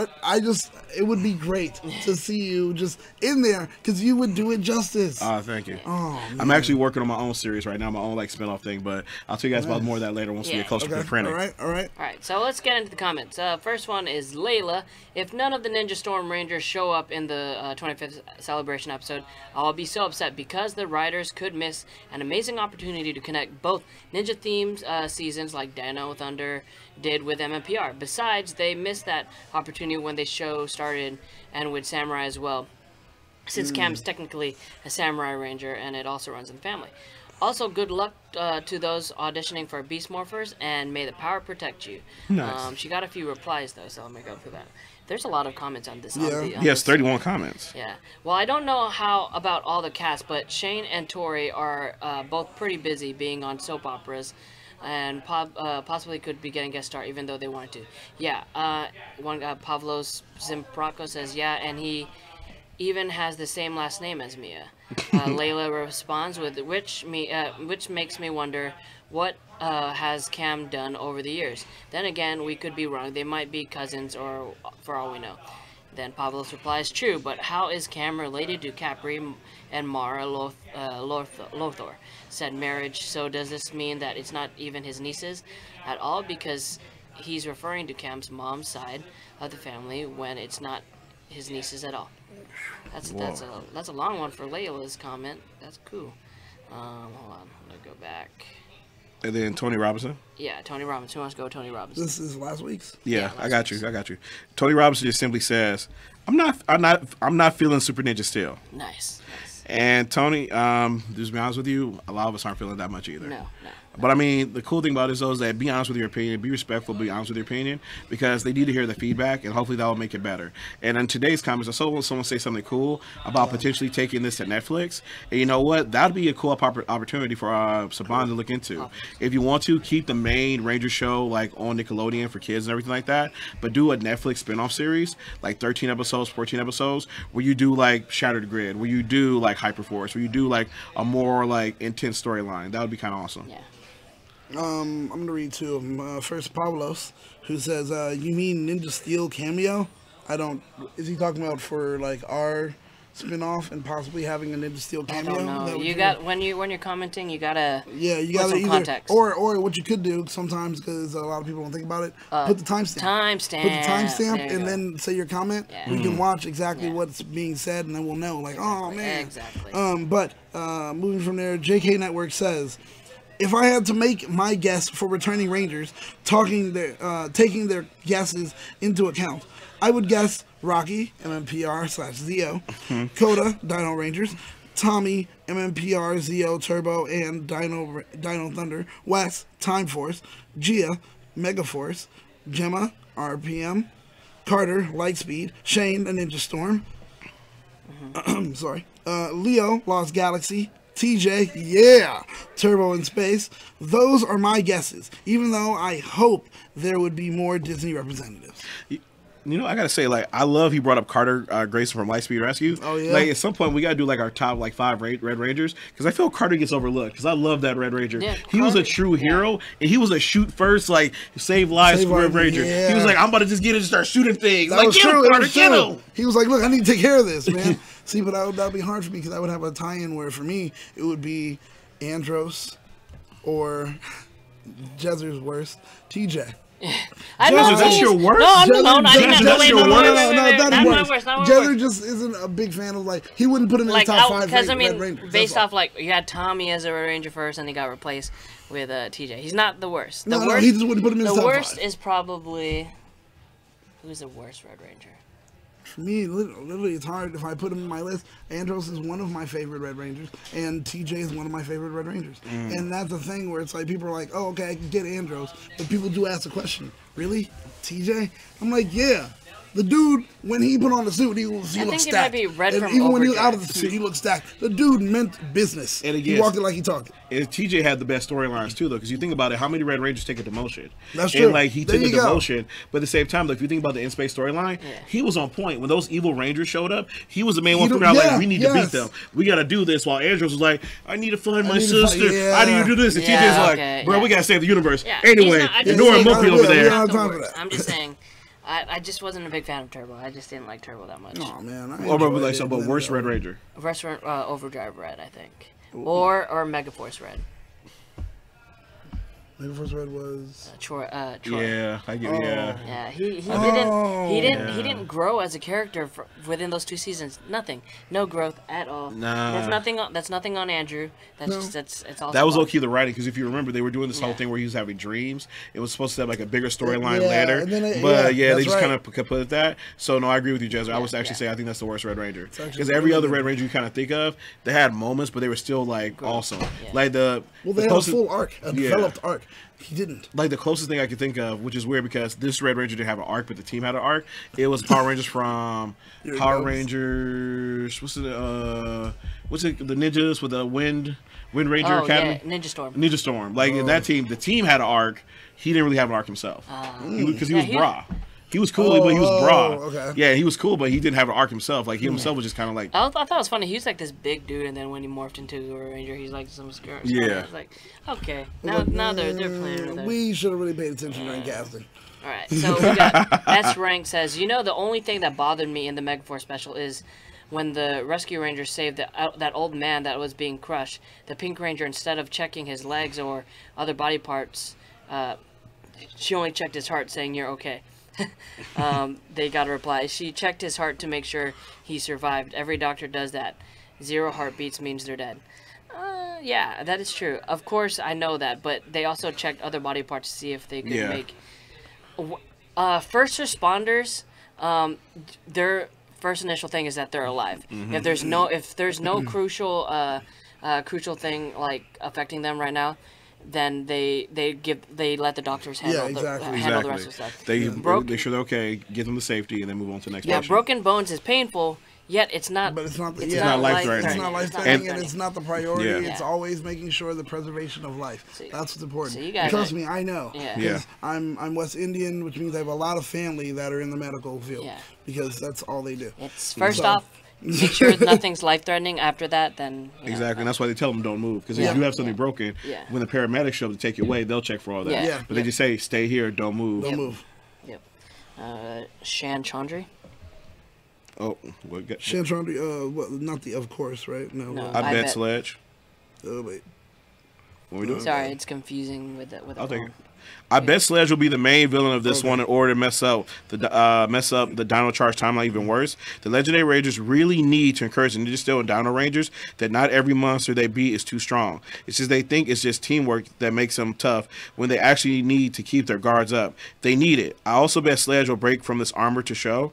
it would be great to see you just in there because you would do it justice. Thank you. Oh, man. I'm actually working on my own series right now, my own like spin-off thing, but I'll tell you guys about more of that later once we get closer to the printing. All right. So let's get into the comments. First one is Layla. If none of the Ninja Storm Rangers show up in the 25th celebration episode, I'll be so upset because the writers could miss an amazing opportunity to connect both Ninja themes seasons like Dino Thunder did with MMPR. Besides, they missed that opportunity when the show started and with Samurai as well, since Cam's technically a Samurai Ranger and it also runs in the family. Also, good luck to those auditioning for Beast Morphers, and may the power protect you. Nice. She got a few replies, though, so let me go through that. There's a lot of comments on this. Yes, 31 comments. Yeah. Well, I don't know how about all the cast, but Shane and Tori are both pretty busy being on soap operas, and possibly could be getting guest star even though they wanted to. Yeah. One guy, Pavlos Zimprako, says yeah, and he even has the same last name as Mia. Layla responds with which makes me wonder what has Cam done over the years. Then again, we could be wrong. They might be cousins, or for all we know. Then Pavlos replies, true, but how is Cam related to Capri and Mara Lothar? Said marriage, so does this mean that it's not even his nieces at all? Because he's referring to Cam's mom's side of the family when it's not his nieces at all. That's a long one for Layla's comment. That's cool. Hold on, I'm gonna go back. And then Tony Robinson. Yeah, Tony Robinson. Who wants to go? Tony Robinson. This is last week's. Yeah, I got you. Tony Robinson just simply says, "I'm not feeling Super Ninja still." Nice. And Tony, just to be honest with you, a lot of us aren't feeling that much either. No. But I mean, the cool thing about it is, though, is that be honest with your opinion, be respectful, be honest with your opinion, because they need to hear the feedback, and hopefully that will make it better. And in today's comments, I saw someone say something cool about potentially taking this to Netflix. And you know what? That would be a cool opportunity for Saban to look into. If you want to, keep the main Ranger show like on Nickelodeon for kids and everything like that, but do a Netflix spinoff series, like 13 episodes, 14 episodes, where you do like Shattered Grid, where you do like Hyperforce, where you do like a more like intense storyline. That would be kind of awesome. Yeah. I'm going to read two of them. First, Pavlos, who says, you mean Ninja Steel cameo? Is he talking about for, like, our spin-off and possibly having a Ninja Steel cameo? I don't know. when you're commenting, you gotta you gotta put some context. Or what you could do sometimes, because a lot of people don't think about it, put the timestamp. Put the timestamp and then say your comment. Yeah. We can watch exactly what's being said, and then we'll know, like, oh, man. Exactly. But moving from there, JK Network says, if I had to make my guess for returning Rangers, taking their guesses into account, I would guess Rocky, MMPR/Zeo, Coda, Dino Rangers, Tommy, MMPR, Zeo, Turbo, and Dino Thunder, Wes, Time Force, Gia, Megaforce, Gemma, RPM, Carter, Lightspeed, Shane, the Ninja Storm, Leo, Lost Galaxy, TJ, yeah, Turbo in Space. Those are my guesses, even though I hope there would be more Disney representatives. You know, I gotta say, like, I love he brought up Carter Grayson from Lightspeed Rescue. Oh yeah. Like, at some point we gotta do like our top like 5 Red Rangers, because I feel Carter gets overlooked. Because I love that Red Ranger. Yeah, he was a true hero, and he was a shoot first, like save lives for Red Ranger. Yeah. He was like, I'm about to just get in and start shooting things. That like, get him, Carter, get him. He was like, look, I need to take care of this, man. See, but that would be hard for me, because I would have a tie-in where for me it would be Andros or Jezzer's worst, TJ. That's your worst? No, Jezzer just isn't a big fan of, like, he wouldn't put him in the top 5 Red Rangers. Based off, like, you had Tommy as a Red Ranger first, and he got replaced with TJ. He's not the worst. He just wouldn't put him in the top 5. The worst is probably... Who's the worst Red Ranger? For me, literally, it's hard. If I put him in my list, Andros is one of my favorite Red Rangers, and TJ is one of my favorite Red Rangers. And that's the thing where it's like, people are like, oh, okay, I can get Andros. But people do ask the question, really? TJ? I'm like, yeah. The dude, when he put on the suit, he looked stacked. I think it might be Red and from even when he was Overdrive. out of the suit, he looked stacked. The dude meant business. And again, he walked it like he talked it. And TJ had the best storylines too, though, because you think about it, how many Red Rangers take a demotion? That's true. And like he took a demotion, but at the same time, like, if you think about the in space storyline, he was on point. When those evil Rangers showed up, he was the main one figuring out, like, we need to beat them. We got to do this. While Andros was like, I need to find my sister. I need to do this. And TJ's like, bro, we got to save the universe. Anyway, ignoring Morphin over there. I'm just saying. I just wasn't a big fan of Turbo. I just didn't like Turbo that much. Oh man, but worst Red Ranger. Worst Overdrive Red, I think, or Megaforce Red. Megaforce Red was Troy. Yeah, I get it. Yeah, he didn't grow as a character within those 2 seasons. Nothing, no growth at all. Nah, that's nothing on Andrew. It's all. That was low-key the writing, because if you remember, they were doing this whole thing where he was having dreams. It was supposed to have like a bigger storyline later, but they just kind of put it that. So no, I agree with you, Jezzer. I would actually say I think that's the worst Red Ranger, because every other Red Ranger you kind of think of, they had moments, but they were still like awesome. Like they had a full arc, a developed arc. He didn't. Like, the closest thing I could think of, which is weird because this Red Ranger didn't have an arc, but the team had an arc. It was Power Rangers from Power Rangers. What's it? The ninjas with the Wind Ranger Academy? Yeah, Ninja Storm. Ninja Storm. Like, in that team, the team had an arc. He didn't really have an arc himself because he was bra. He was cool, but he was bra. Okay. Yeah, he was cool, but he didn't have an arc himself. Like he himself was just kind of like. I thought it was funny. He was like this big dude, and then when he morphed into a ranger, he's like some skirt. Yeah. I was like, okay, now they're playing with it. We should have really paid attention during casting. All right, so we got S Rank says, the only thing that bothered me in the Megaforce special is when the Rescue Rangers saved that old man that was being crushed. The Pink Ranger, instead of checking his legs or other body parts, she only checked his heart, saying, "You're okay." They got a reply. She checked his heart to make sure he survived. Every doctor does that. 0 heartbeats means they're dead. Yeah, that is true. Of course, I know that, but they also checked other body parts to see if they could make... first responders, their first initial thing is that they're alive. If there's no crucial thing like affecting them right now, then they let the doctors handle the rest of the stuff. They make sure they're okay, get them to safety, and then move on to the next patient. Yeah, broken bones is painful. Yet it's not. But it's not. It's not life-threatening. It's not life-threatening, and it's not the priority. Yeah. It's always making sure the preservation of life. That's what's important. So you guys trust me, I know. Yeah. I'm West Indian, which means I have a lot of family that are in the medical field. Yeah. Because that's all they do. It's first off, make sure nothing's life-threatening. After that, then exactly, and that's why they tell them don't move, because if you have something broken, when the paramedics show up to take you away, they'll check for all that. But they just say stay here, don't move. Don't move. Yep. Shan Chandri. Oh, what? Chantry, not the of course, right? No. I bet Sledge. Oh wait. What we doing? Sorry, it's confusing with it. I'll take it. I bet Sledge will be the main villain of this one in order to mess up the Dino Charge timeline even worse. The Legendary Rangers really need to encourage the Ninja Steel and Dino Rangers that not every monster they beat is too strong. It's just they think it's just teamwork that makes them tough when they actually need to keep their guards up. They need it. I also bet Sledge will break from this armor to show,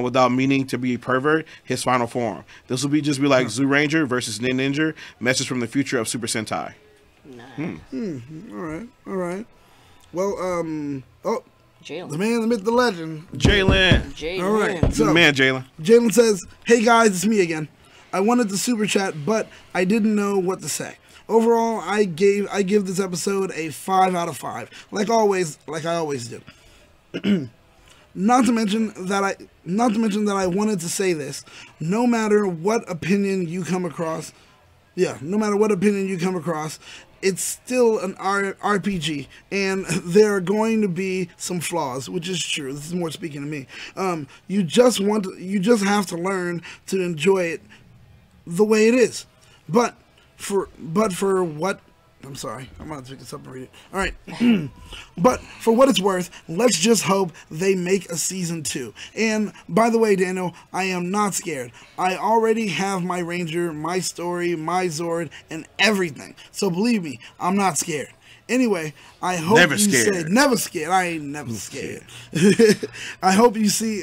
without meaning to be a pervert, his final form. This will just be like Zoo Ranger versus Ninja, message from the future of Super Sentai. All right. Well, Jalen. The man, the myth, the legend. Jalen. All right. So, the man, Jalen. Jalen says, "Hey guys, it's me again. I wanted to super chat, but I didn't know what to say. Overall, I give this episode a 5 out of 5, like I always do. Not to mention that I wanted to say this. No matter what opinion you come across, it's still an RPG, and there are going to be some flaws, which is true. This is more speaking to me. You just have to learn to enjoy it the way it is. But for what? I'm sorry. I'm going to pick this up and read it. All right. But for what it's worth, let's just hope they make a season 2. And by the way, Daniel, I am not scared. I already have my Ranger, my story, my Zord, and everything. So believe me, I'm not scared. Anyway, I hope never scared. I ain't never scared. I hope to see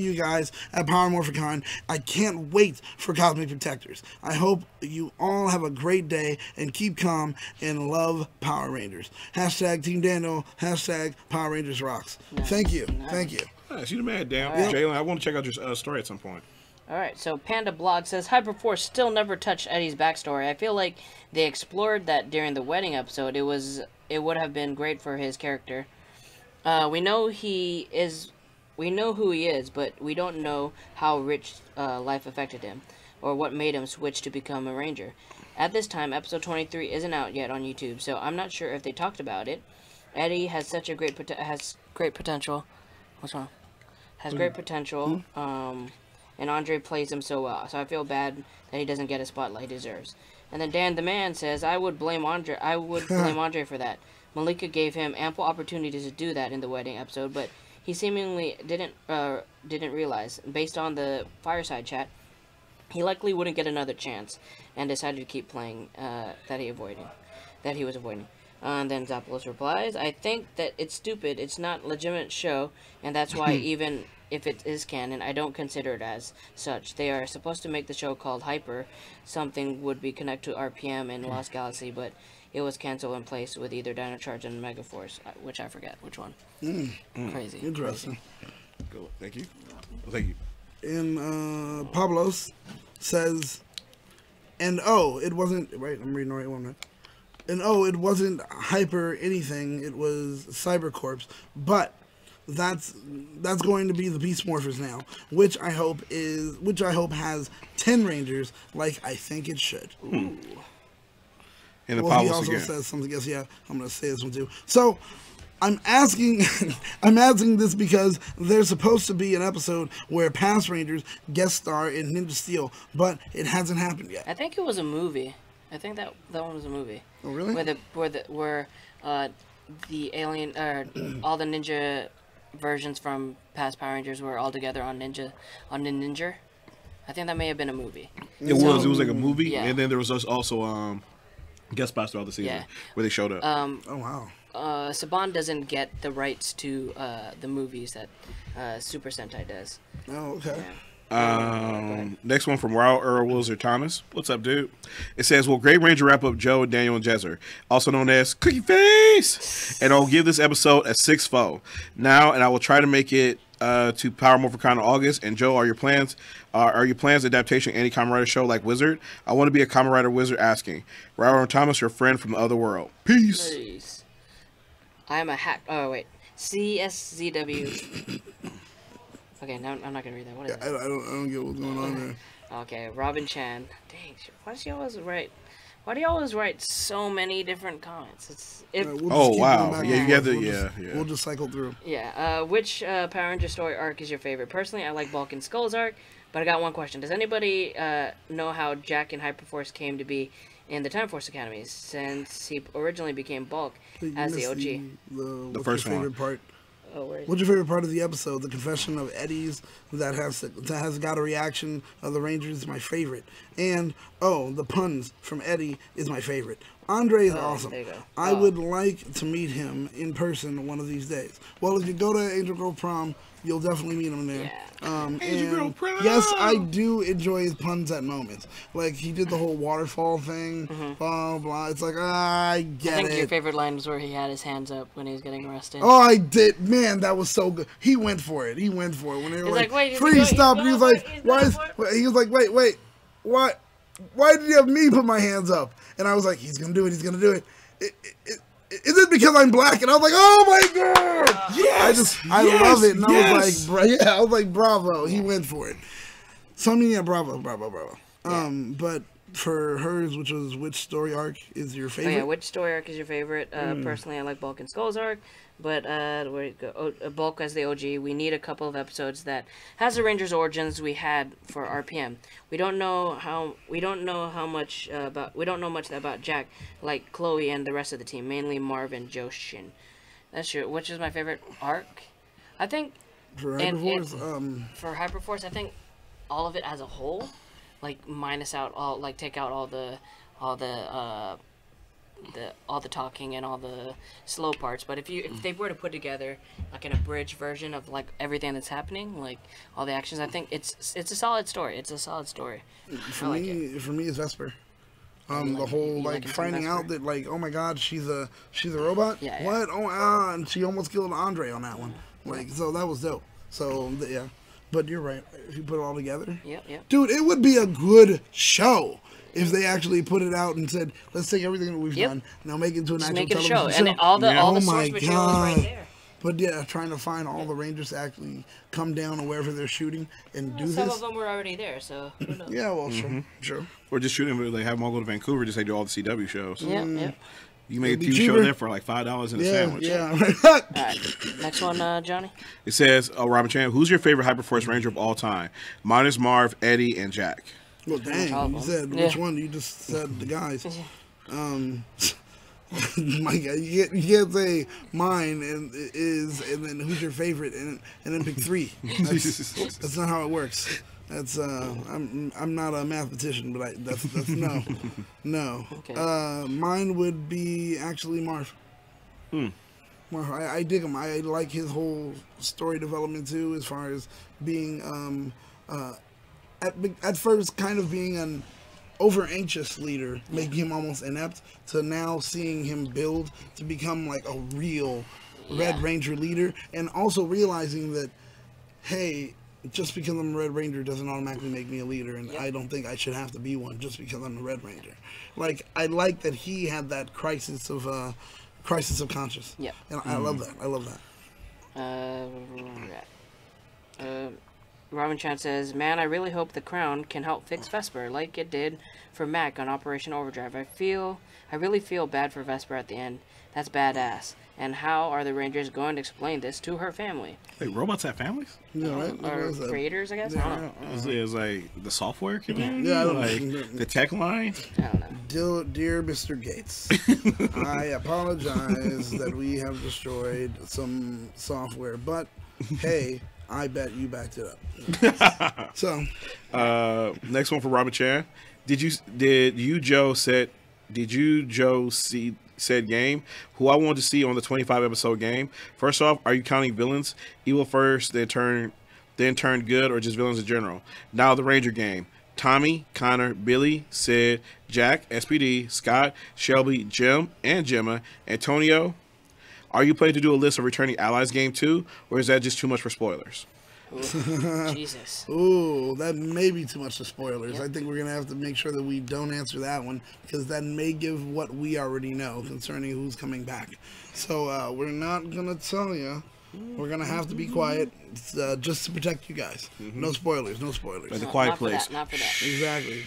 you guys at Power Morphicon. I can't wait for Cosmic Protectors. I hope you all have a great day and keep calm and love Power Rangers. # Team Daniel. # Power Rangers rocks. Nice. Thank you. Nice. Thank you. Nice. You the man, damn. Right. Jalen, I want to check out your story at some point. Alright, so Panda Blog says, Hyperforce still never touched Eddie's backstory. I feel like they explored that during the wedding episode. It would have been great for his character. We know who he is, but we don't know how rich life affected him, or what made him switch to become a ranger. At this time, episode 23 isn't out yet on YouTube, so I'm not sure if they talked about it. Eddie has such a great potential. What's wrong? Has great potential. And Andre plays him so well, so I feel bad that he doesn't get a spotlight he deserves. And then Dan the Man says, I would blame Andre for that. Malika gave him ample opportunities to do that in the wedding episode, but he seemingly didn't realize. Based on the fireside chat, he likely wouldn't get another chance, and decided to keep playing that he was avoiding. And then Zappalos replies, I think that it's stupid. It's not a legitimate show, and that's why even if it is canon, I don't consider it as such. They are supposed to make the show called Hyper. Something would be connected to RPM and Lost Galaxy, but it was canceled in place with either Dino Charge and Megaforce, which I forget which one. Crazy. Interesting. Cool. Thank you. Well, thank you. And Pablos says, and oh, it wasn't, right, I'm reading the right one, right? And oh, it wasn't Hyper anything, it was Cybercorps, but that's going to be the Beast Morphers now, which I hope has 10 Rangers, like I think it should. Ooh. And well, he also says something else. Yeah, I'm going to say this one too. So I'm asking this because there's supposed to be an episode where past Rangers guest star in Ninja Steel, but it hasn't happened yet. I think it was a movie. I think that one was a movie. Oh, really? Where the alien all the ninja versions from past Power Rangers were all together on Ninja. I think that may have been a movie. It was like a movie, and then there was also guest spots throughout the season where they showed up. Oh wow. Saban doesn't get the rights to the movies that Super Sentai does. Oh, okay. Yeah. Next one from Raul Earl Wilzer Thomas. What's up, dude? It says, will Great Ranger wrap up Joe, Daniel, and Jezzer, also known as Cookie Face? And I'll give this episode a 6-4 now, and I will try to make it to Power Morphicon in August. And Joe, are your plans adaptation any Kamen Rider show like Wizard? I want to be a Kamen Rider Wizard asking. Raul Thomas, your friend from the other world. Peace. I am a hack. Oh wait, CSZW. Okay, no, I'm not gonna read that. What is it? I don't get what's going on there. Okay, Robin Chan. Dang, why does she always write? Why do you always write so many different comments? Oh wow! Yeah, you have to. Yeah. We'll just cycle through. Yeah. Which Power Ranger story arc is your favorite? Personally, I like Bulk and Skull's arc, but I got one question. Does anybody know how Jack and Hyperforce came to be in the Time Force Academy, since he originally became Bulk as the OG? The first one. Part? Oh, where is What's your favorite part of the episode? The confession of Eddie's that has got a reaction of the Rangers is my favorite. And, the puns from Eddie is my favorite. Andre is awesome. There you go. I would like to meet him in person one of these days. Well, if you go to Angel Grove Prom, you'll definitely meet him there. Angel Grove Prom! Yes, I do enjoy his puns at moments. Like, he did the whole waterfall thing, blah, blah. It's like, I get it. I think your favorite line was where he had his hands up when he was getting arrested. Oh, I did. Man, that was so good. He went for it. When they were like, wait, freeze, stop. He was like, he was like, wait. Why did you have me put my hands up? And I was like, he's going to do it. He's going to do it. Is it because I'm black? And I was like, oh my God. Yes. I love it. And I was like, bravo. He went for it. So, I mean, bravo. But for hers, which story arc is your favorite? Oh, yeah, which story arc is your favorite? Personally, I like Bulk and Skull's arc, but where it go? Bulk as the OG. We need a couple of episodes that has the Rangers' origins we had for RPM. We don't know much about Jack, like Chloe and the rest of the team, mainly Marvin, Joshin. That's true. Which is my favorite arc? I think for Hyperforce. For Hyperforce, I think all of it as a whole. Like take out all the talking and all the slow parts. But if they were to put together like an abridged version of like everything that's happening, like all the actions, I think it's a solid story. It's a solid story. For me, it's Vesper. The whole finding out that oh my God, she's a robot. Yeah. What? Oh, and she almost killed Andre on that one. So that was dope. So yeah. But you're right. If you put it all together, yep. Dude, it would be a good show if they actually put it out and said, "Let's take everything that we've done, now make it into an actual television show." And all the source material is right there. But yeah, trying to find all the Rangers to actually come down or wherever they're shooting and do this. Some of them were already there, so who knows? Yeah, well, sure. Or just shooting, have them all go to Vancouver, just do all the CW shows. Yep. You made a TV show there for like $5 in a sandwich. Yeah. All right. Next one, Johnny. It says, Robin Chan, who's your favorite Hyperforce Ranger of all time? Mine is Marv, Eddie, and Jack. Well, dang, you said which one? You just said the guys. My God, you can't say mine and then who's your favorite and then pick three. That's not how it works. That's I'm not a mathematician, but that's no. Okay. Mine would be actually Marv. Marv, I dig him. I like his whole story development too, as far as being at first kind of being an over anxious leader, making him almost inept, to now seeing him build to become like a real Red Ranger leader, and also realizing that, hey, just because I'm a Red Ranger doesn't automatically make me a leader, and I don't think I should have to be one just because I'm a Red Ranger. Like, I like that he had that crisis of conscience. Yeah. And I love that. Robin Chan says, "Man, I really hope the Crown can help fix Vesper like it did for Mac on Operation Overdrive. I really feel bad for Vesper at the end. That's badass. And how are the Rangers going to explain this to her family?" Wait, robots have families? Yeah, right. Or creators, I guess. I don't know. Is like the software community? Yeah, I don't like know. the tech line. I don't know. Dear Mr. Gates, I apologize that we have destroyed some software, but hey, I bet you backed it up. So, next one for Robert Chan. Did you Joe see said game? Who I wanted to see on the 25 episode game? First off, are you counting villains? Evil first, then turned good, or just villains in general? Now the Ranger game. Tommy, Connor, Billy, Sid, Jack, SPD, Scott, Shelby, Jim, and Gemma, Antonio. Are you planning to do a list of returning allies game too, or is that just too much for spoilers? Jesus. Ooh, that may be too much for spoilers. Yep. I think we're going to have to make sure that we don't answer that one, because that may give what we already know concerning who's coming back. So we're not going to tell you. We're going to have to be quiet just to protect you guys. No spoilers, no spoilers. Like the quiet place. Not for that. Exactly.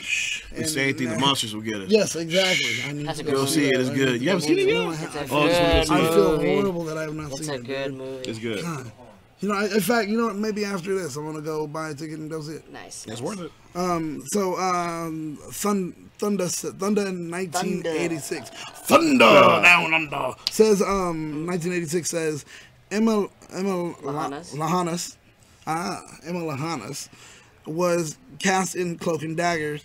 We say anything the monsters will get us. Yes, exactly. I need That's a to good go see it. It's good. You haven't seen it yet? I feel horrible that I have not It's seen a it. good movie. It's good. God. You know, in fact, you know what? Maybe after this, I'm gonna go buy a ticket and go see it. Nice. It's worth it. Thunder in 1986. Thunder down under says 1986 says Emma Lahanas was cast in Cloak and Daggers.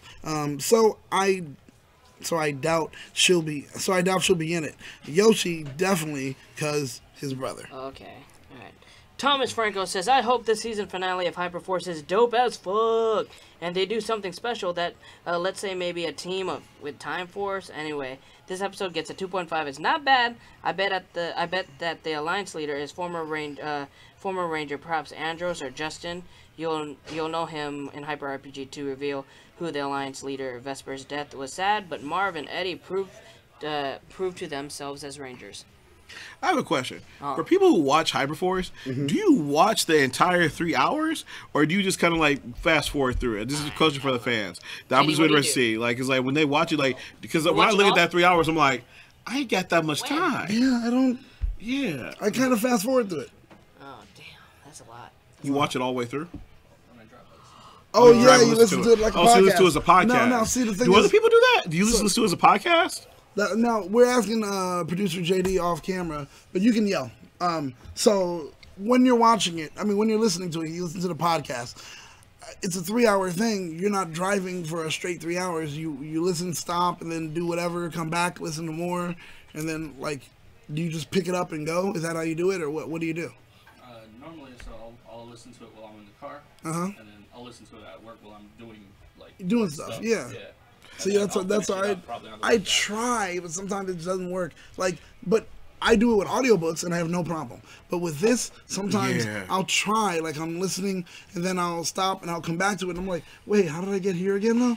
So I doubt she'll be in it. Yoshi definitely, because his brother. Okay. Thomas Franco says, "I hope the season finale of Hyperforce is dope as fuck, and they do something special that, let's say maybe a team with Time Force. Anyway, this episode gets a 2.5. It's not bad. I bet that the alliance leader is former Ranger, perhaps Andros or Justin. You'll know him in Hyper RPG to reveal who the alliance leader. Vesper's death was sad, but Marv and Eddie proved to themselves as Rangers." I have a question. For people who watch Hyperforce, do you watch the entire 3 hours, or do you just kind of like fast forward through it? This is a question for the fans. I'm just interested to see. Like, it's like when they watch it, like, because when I look at that 3 hours, I'm like, I ain't got that much time. Yeah, I don't. Yeah. I kind of fast forward through it. Oh, damn. That's a lot. You watch it all the way through? Oh, yeah, you listen to it like a podcast. Oh, so you listen to it as a podcast. No, see, the thing do is, other people do that? Do you listen to it as a podcast? Now, we're asking producer JD off camera, but you can yell. So when you're watching it, when you're listening to it, you listen to the podcast. It's a 3 hour thing. You're not driving for a straight 3 hours. You listen, stop, and then do whatever, come back, listen to more, and then, like, do you just pick it up and go? Is that how you do it, or what do you do? Normally, so I'll listen to it while I'm in the car, and then I'll listen to it at work while I'm doing stuff. Yeah. See, that's why I try, but sometimes it doesn't work. But I do it with audiobooks, and I have no problem. But with this, sometimes I'll try, like I'm listening, and then I'll stop, and I'll come back to it, and I'm like, wait, how did I get here again, though?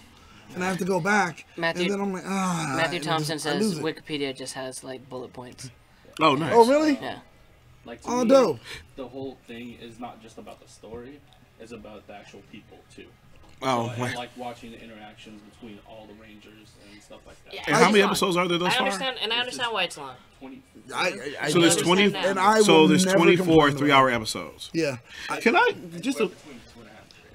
And I have to go back, and then I'm like, Matthew Thompson says Wikipedia just has, like, bullet points. Oh, nice. Oh, really? Yeah. Like, to me, dope. The whole thing is not just about the story, it's about the actual people, too. Oh, so I like watching the interactions between all the Rangers and stuff like that. Yeah, and how many episodes are there thus far? I understand why it's long. 20. So there's 20. So there's 24 3-hour episodes. Yeah. Can I just to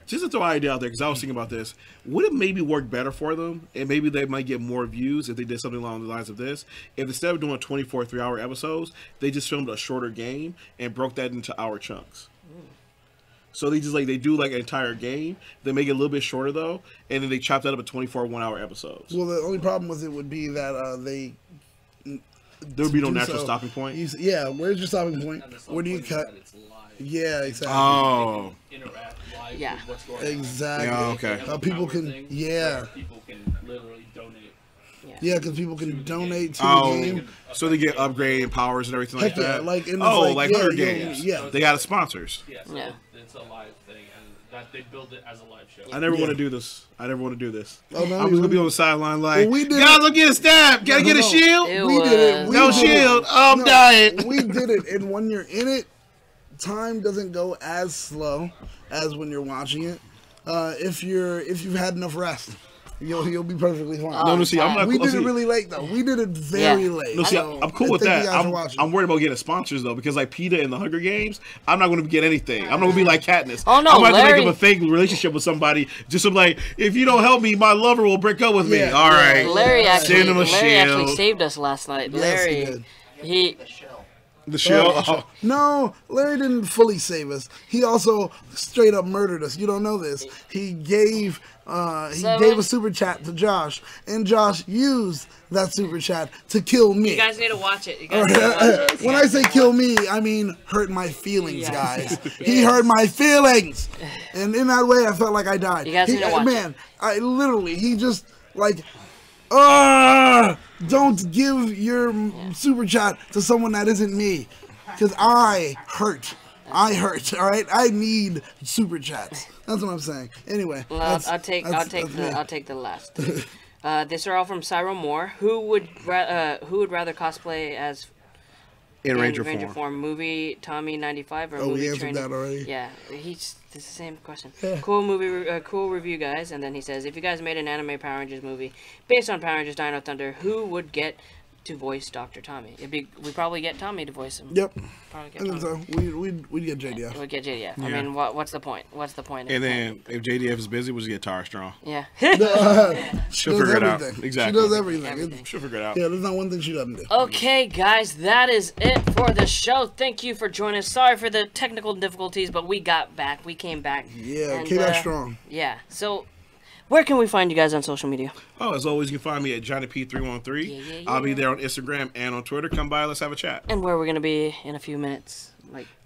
throw an idea out there, because I was thinking about this? Would it maybe work better for them, and maybe they might get more views if they did something along the lines of this? If instead of doing 24 3-hour episodes, they just filmed a shorter game and broke that into hour chunks. So they just they do an entire game. They make it a little bit shorter though, and then they chop that up at 24 1-hour episodes. Well, the only problem with it would be that there would be no natural stopping point. Yeah, where's your stopping point? Where do you cut? Yeah, exactly. Oh. Interact live Yeah. with what's going on. Exactly. Yeah, okay. How people can, People can literally donate. Yeah, because people can donate to the game. So they get upgraded powers and everything like that. Like Hunger Games. Yeah, they got sponsors. Yeah, so it's a live thing, and that they build it as a live show. I never want to do this. Oh, no, I'm just gonna be on the sideline like, we did guys, I'm getting stabbed. Gotta get a shield. We did it. No shield. I'm dying. We did it, and when you're in it, time doesn't go as slow as when you're watching it. If you've had enough rest, you'll be perfectly fine. No, see, I'm not. We did it really late though. We did it very late. No, see, so I'm cool with that. I'm worried about getting sponsors though, because like PETA and the Hunger Games, I'm not going to get anything. I'm not going to be like Katniss. Oh no, I might Larry, have to make up a fake relationship with somebody. Just to like, if you don't help me, my lover will break up with me. All right. Larry actually saved us last night. Yes, he The show? No, Larry didn't fully save us. He also straight up murdered us. You don't know this. He gave a super chat to Josh, and Josh used that super chat to kill me. You guys need to watch it. You guys need to watch it. When I say kill me, I mean hurt my feelings, guys. He hurt my feelings, and in that way, I felt like I died. You guys need to watch it. I literally, he just like. Don't give your super chat to someone that isn't me, because I hurt, all right? I need super chats. That's what I'm saying. Anyway, well, I'll take the last. These are all from Cyril Moore. Who would rather cosplay as in Ranger form? Movie Tommy 95 or movie we answered training? that already. Yeah, it's the same question. Cool movie, cool review, guys. And then he says, if you guys made an anime Power Rangers movie based on Power Rangers Dino Thunder, who would get to voice Dr. Tommy? We'd probably get Tommy to voice him. Yep. Probably get and Tommy. So we'd get JDF. We'd get JDF. I mean, what's the point? What's the point? And then if JDF is busy, we'll just get Tara Strong. Yeah. She'll figure it out. Exactly. She does everything. She'll figure it out. Yeah, there's not one thing she doesn't do. Okay, guys, that is it for the show. Thank you for joining us. Sorry for the technical difficulties, but we got back. We came back. Yeah, came back strong. Yeah. So, where can we find you guys on social media? Oh, as always, you can find me at JohnnyP313. I'll be there on Instagram and on Twitter. Come by, let's have a chat. And where we're going to be in a few minutes.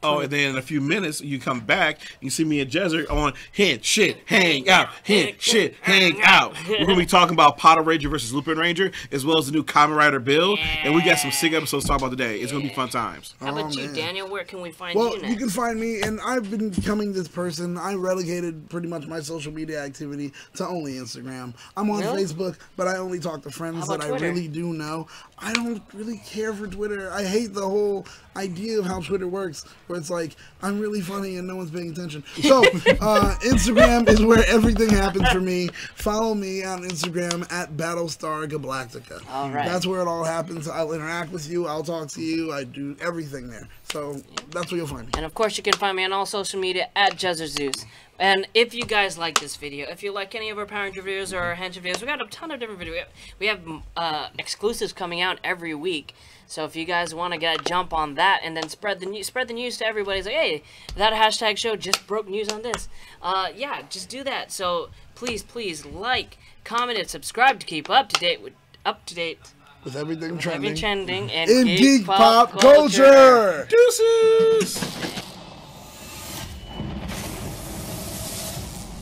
And then in a few minutes, you come back, you see me and Jezzer on Hint, Shit, Hang Out. Hint, Shit, Hang Out. We're going to be talking about Potter Ranger versus Lupin Ranger, as well as the new Kamen Rider build. And we got some sick episodes to talk about today. It's going to be fun times. How about you, Daniel? Where can we find you next? You can find me, and I've been becoming this person. I relegated pretty much my social media activity to only Instagram. I'm on Facebook, but I only talk to friends that I really do know. I don't really care for Twitter. I hate the whole idea of how Twitter works, where it's like, I'm really funny and no one's paying attention. So, Instagram is where everything happens for me. Follow me on Instagram at Battlestar Galactica. All right. That's where it all happens. I'll interact with you. I'll talk to you. I do everything there. So, that's where you'll find me. And, of course, you can find me on all social media at Jezzer Zeus. And if you guys like this video, if you like any of our Power Ranger videos or our Henshin videos, we got a ton of different videos. We have exclusives coming out every week. So if you guys want to get a jump on that and then spread the news to everybody, it's like, hey, that hashtag show just broke news on this. Yeah, just do that. So please like, comment, and subscribe to keep up to date with everything trending and in geek pop culture. Deuces.